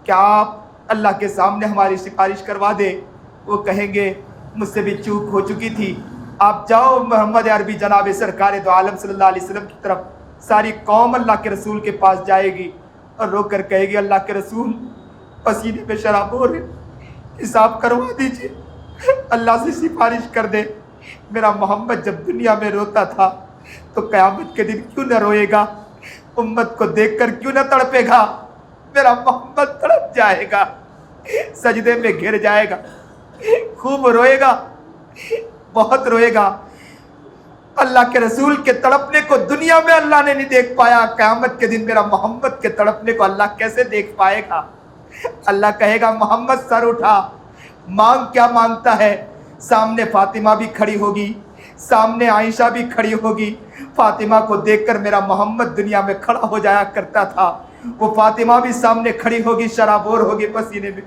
کہ آپ اللہ کے سامنے ہماری سفارش کروا دے۔ وہ کہیں گے مجھ سے بھی چوک ہو چکی تھی، آپ جاؤ محمد عربی جناب سرکار دو عالم صلی اللہ علیہ وسلم کی طرف۔ ساری قوم اللہ کے رسول کے پاس جائے گی اور رو کر کہے گی اللہ کے رسول پسینے میں شرابور ہے، حساب کروا دیجیے، اللہ سے سفارش کر دے۔ میرا محمد جب دنیا میں روتا تھا تو قیامت کے دن کیوں نہ روئے گا؟ امت کو دیکھ کر کیوں نہ تڑپے گا؟ میرا محمد تڑپ جائے گا، سجدے میں گر جائے گا، خوب روئے گا، بہت روئے گا۔ اللہ کے رسول کے تڑپنے کو دنیا میں اللہ نے نہیں دیکھ پایا، قیامت کے دن میرا محمد کے تڑپنے کو اللہ کیسے دیکھ پائے گا؟ اللہ کہے گا محمد سر اٹھا، مانگ کیا مانگتا ہے؟ سامنے فاطمہ بھی کھڑی ہوگی، سامنے عائشہ بھی کھڑی ہوگی۔ فاطمہ کو دیکھ کر میرا محمد دنیا میں کھڑا ہو جایا کرتا تھا، وہ فاطمہ بھی سامنے کھڑی ہوگی، شرابور ہوگی پسینے میں،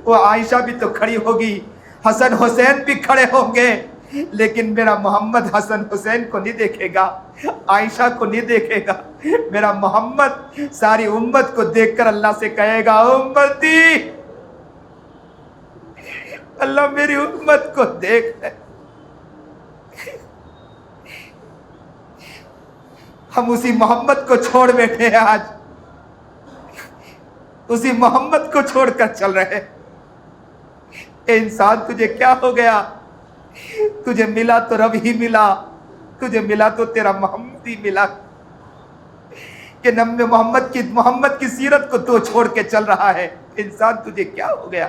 وہ عائشہ بھی تو کھڑی ہوگی، حسن حسین بھی کھڑے ہوں گے، لیکن میرا محمد حسن حسین کو نہیں دیکھے گا، عائشہ کو نہیں دیکھے گا۔ میرا محمد ساری امت کو دیکھ کر اللہ سے کہے گا امتی، اللہ میری امت کو دیکھ لے۔ ہم اسی محمد کو چھوڑ بیٹھے ہیں، آج اسی محمد کو چھوڑ کر چل رہے۔ اے انسان تجھے کیا ہو گیا؟ تجھے ملا تو رب ہی ملا، تجھے ملا تو تیرا محمد ہی ملا، کہ نم محمد کی سیرت کو تو چھوڑ کے چل رہا ہے۔ انسان تجھے کیا ہو گیا؟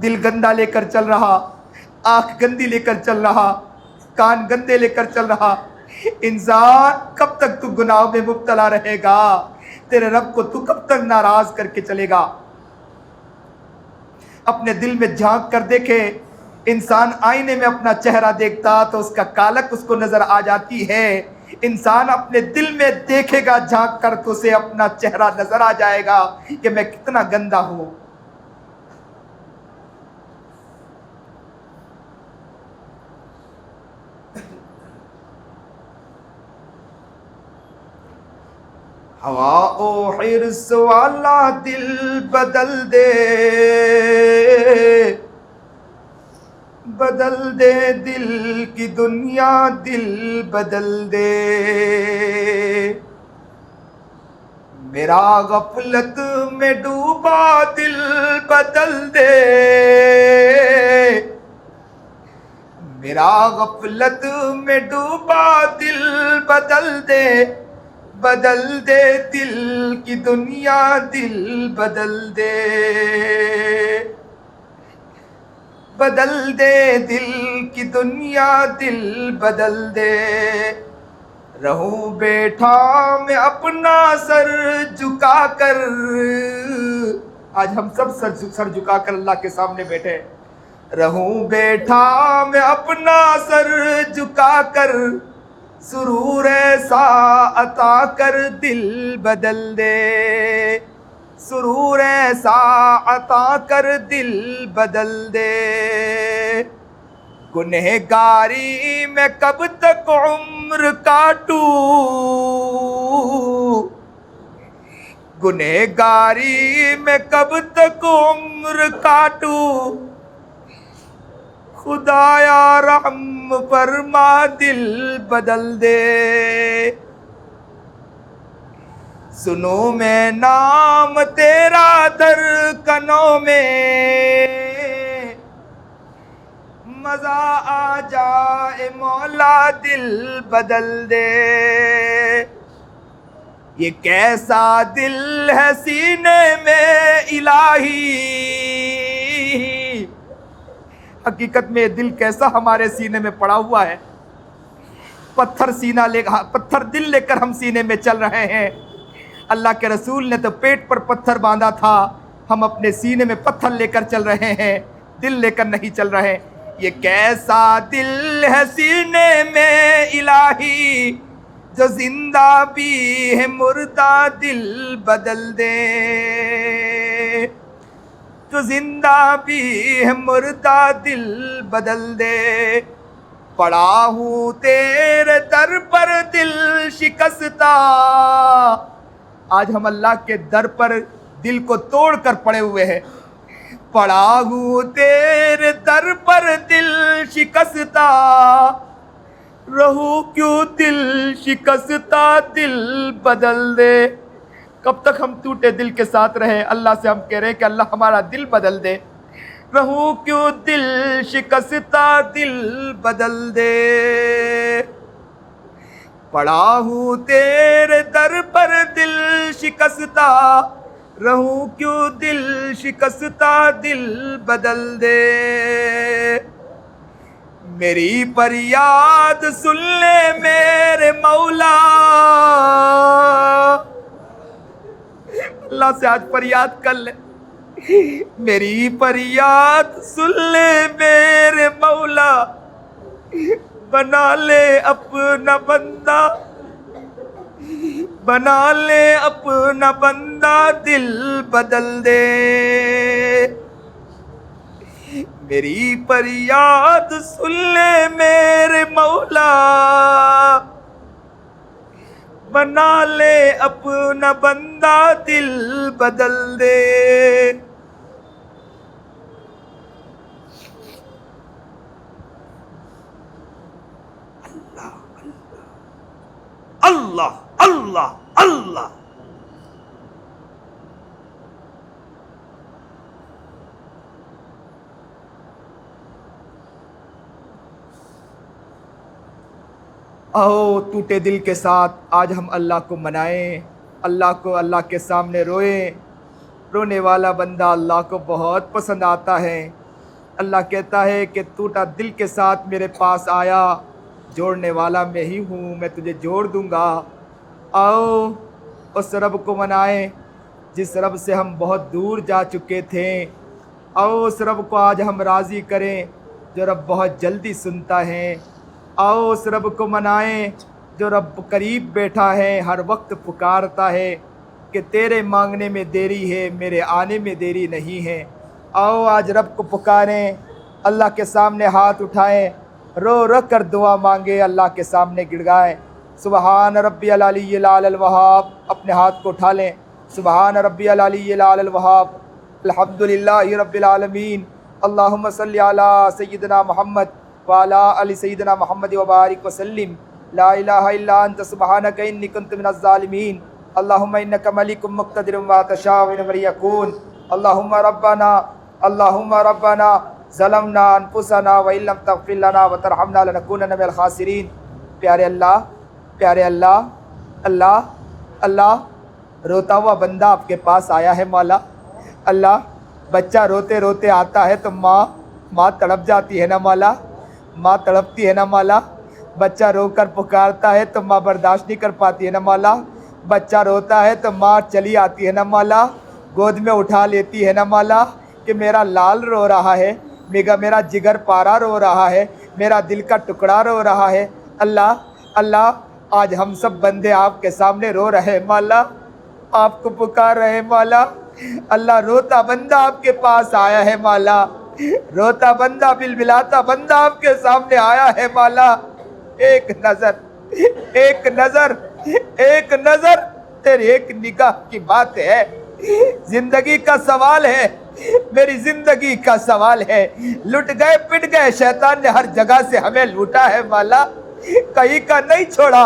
دل گندا لے کر چل رہا، آنکھ گندی لے کر چل رہا، کان گندے لے کر چل رہا۔ انسان کب تک تو گناہ میں مبتلا رہے گا؟ تیرے رب کو تو کب تک ناراض کر کے چلے گا؟ اپنے دل میں جھانک کر دیکھے، انسان آئینے میں اپنا چہرہ دیکھتا تو اس کا کالک اس کو نظر آ جاتی ہے۔ انسان اپنے دل میں دیکھے گا جھانک کر تو اسے اپنا چہرہ نظر آ جائے گا کہ میں کتنا گندا ہوں۔ ہوا و حرص والا دل بدل دے، بدل دے دل کی دنیا، دل بدل دے۔ میرا غفلت میں ڈوبا دل بدل دے، میرا غفلت میں ڈوبا دل بدل دے، بدل دے دل کی دنیا، دل بدل دے، بدل دے دل کی دنیا، دل بدل دے۔ رہوں بیٹھا میں اپنا سر جھکا کر، آج ہم سب سر جھکا کر اللہ کے سامنے بیٹھے۔ رہوں بیٹھا میں اپنا سر جھکا کر، سرور ایسا عطا کر دل بدل دے، سرور ایسا عطا کر دل بدل دے۔ گنہگاری میں کب تک عمر کاٹوں، گنہگاری میں کب تک عمر کاٹوں، خدایا رحم فرما دل بدل دے۔ سنو میں نام تیرا در کنوں میں مزہ آ جائے مولا دل بدل دے. یہ کیسا دل ہے سینے میں الہی. حقیقت میں یہ دل کیسا ہمارے سینے میں پڑا ہوا ہے. پتھر دل لے کر ہم سینے میں چل رہے ہیں. اللہ کے رسول نے تو پیٹ پر پتھر باندھا تھا, ہم اپنے سینے میں پتھر لے کر چل رہے ہیں, دل لے کر نہیں چل رہے. یہ کیسا دل ہے سینے میں الہی جو زندہ بھی ہے مردہ دل بدل دے. جو زندہ بھی ہے مردہ دل بدل دے. پڑا ہوں تیرے در پر دل شکستہ. آج ہم اللہ کے در پر دل کو توڑ کر پڑے ہوئے ہیں. پڑا ہوں تیرے در پر دل شکستہ. رہو کیوں دل شکستہ دل بدل دے. کب تک ہم ٹوٹے دل کے ساتھ رہے؟ اللہ سے ہم کہہ رہے ہیں کہ اللہ ہمارا دل بدل دے. رہو کیوں دل شکستہ دل بدل دے. پڑا ہوں تیرے در پر دل شکستہ. رہوں کیوں دل شکستہ دل بدل دے. میری فریاد سن لے میرے مولا. اللہ سے آج فریاد کر لے. میری فریاد سن لے میرے مولا. بنا لے اپنا بندہ. بنا لے اپنا بندہ دل بدل دے. میری فریاد سن لے میرے مولا. بنا لے اپنا بندہ دل بدل دے. اللہ اللہ اللہ. آؤ ٹوٹے دل کے ساتھ آج ہم اللہ کو منائیں, اللہ کے سامنے روئیں. رونے والا بندہ اللہ کو بہت پسند آتا ہے. اللہ کہتا ہے کہ ٹوٹا دل کے ساتھ میرے پاس آیا, جوڑنے والا میں ہی ہوں, میں تجھے جوڑ دوں گا. آؤ اس رب کو منائیں جس رب سے ہم بہت دور جا چکے تھے. آؤ اس رب کو آج ہم راضی کریں جو رب بہت جلدی سنتا ہے. آؤ اس رب کو منائیں جو رب قریب بیٹھا ہے, ہر وقت پکارتا ہے کہ تیرے مانگنے میں دیری ہے, میرے آنے میں دیری نہیں ہے. آؤ آج رب کو پکاریں, اللہ کے سامنے ہاتھ اٹھائیں, رو رو کر دعا مانگے, اللہ کے سامنے گڑگائیں. سبحان ربی العلی الاعلی الوہاب. اپنے ہاتھ کو اٹھا لیں. سبحان ربی العلی الاعلی الوہاب. الحمدللہ رب العالمین. اللہم صلی علی سیدنا محمد وعلی آل سیدنا محمد وبارک وسلم. لا الہ الا انت سبحانک انی کنت من الظالمین. اللہم انک ملک مقتدر ما تشاء ومن یکون. اللہم ربنا ظلمنا انفسنا وان لم تغفر لنا وترحمنا لنکونن من الخاسرین. پیارے اللہ اللہ اللہ روتا ہوا بندہ آپ کے پاس آیا ہے مولا. اللہ بچہ روتے روتے آتا ہے تو ماں تڑپ جاتی ہے نا مولا, ماں تڑپتی ہے نا مولا. بچہ رو کر پکارتا ہے تو ماں برداشت نہیں کر پاتی ہے نا مولا. بچہ روتا ہے تو ماں چلی آتی ہے نا مولا, گود میں اٹھا لیتی ہے نا مولا کہ میرا لال رو رہا ہے, میرا جگر پارا رو رہا ہے, میرا دل کا ٹکڑا رو رہا ہے. اللہ آج ہم سب بندے آپ کے سامنے رو رہے مولا, آپ کو پکار رہے مولا. اللہ روتا بندہ آپ کے پاس آیا ہے مولا, روتا بندہ بلبلاتا بندہ آپ کے سامنے آیا ہے مولا. ایک نظر تیری ایک نگاہ کی بات ہے. زندگی کا سوال ہے, میری زندگی کا سوال ہے. لٹ گئے پٹ گئے, شیطان نے ہر جگہ سے ہمیں لوٹا ہے مولا, کہیں کا نہیں چھوڑا.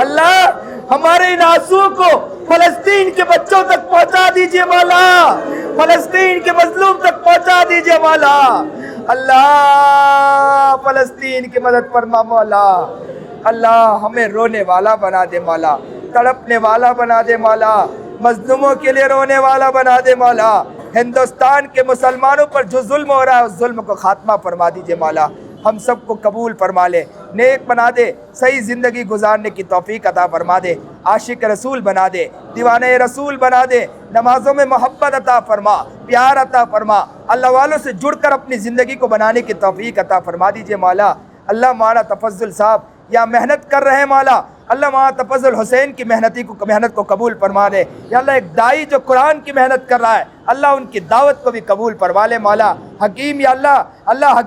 اللہ ہمارے ان آنسوؤں کو فلسطین کے بچوں تک پہنچا دیجئے مولا، فلسطین کے مظلوم تک پہنچا دیجئے مولا۔ اللہ فلسطین کی مدد فرما مولا، اللہ ہمیں رونے والا بنا دے مولا، تڑپنے والا بنا دے مولا، مظلوموں کے لیے رونے والا بنا دے مولا۔ ہندوستان کے مسلمانوں پر جو ظلم ہو رہا ہے اس ظلم کو خاتمہ فرما دیجئے مولا، ہم سب کو قبول فرما لے، نیک بنا دے، صحیح زندگی گزارنے کی توفیق عطا فرما دے، عاشق رسول بنا دے، دیوانے رسول بنا دے، نمازوں میں محبت عطا فرما، پیار عطا فرما، اللہ والوں سے جڑ کر اپنی زندگی کو بنانے کی توفیق عطا فرما دیجئے مولا۔ اللہ مولانا تفضل صاحب یا محنت کر رہے ہیں مولا، اللہ مولانا تفضل حسین کی محنت کو قبول فرما دے، یا اللہ ایک دائی جو قرآن کی محنت کر رہا ہے اللہ ان کی دعوت کو بھی قبول فرما لے مولا۔ حکیم یا اللہ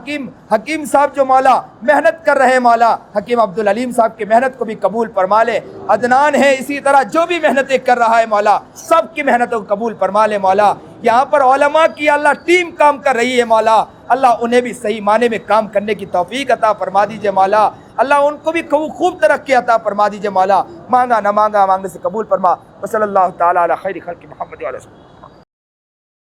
حکیم صاحب جو مولا محنت کر رہے ہیں مولا، حکیم عبدالعلیم صاحب کی محنت کو بھی قبول فرما لے۔ عدنان ہے اسی طرح جو بھی محنتیں کر رہا ہے مولا سب کی محنتوں کو قبول فرما لے مولا۔ یہاں پر علماء کی اللہ ٹیم کام کر رہی ہے مولا، اللہ انہیں بھی صحیح معنی میں کام کرنے کی توفیق عطا فرما دیجئے مولا، اللہ ان کو بھی خوب ترقی عطا فرما دیجئے مولا۔ مانگا نہ مانگا مانگنے سے قبول فرما۔ وصلی اللہ تعالی علی خیر خلق محمد علیہ وسلم۔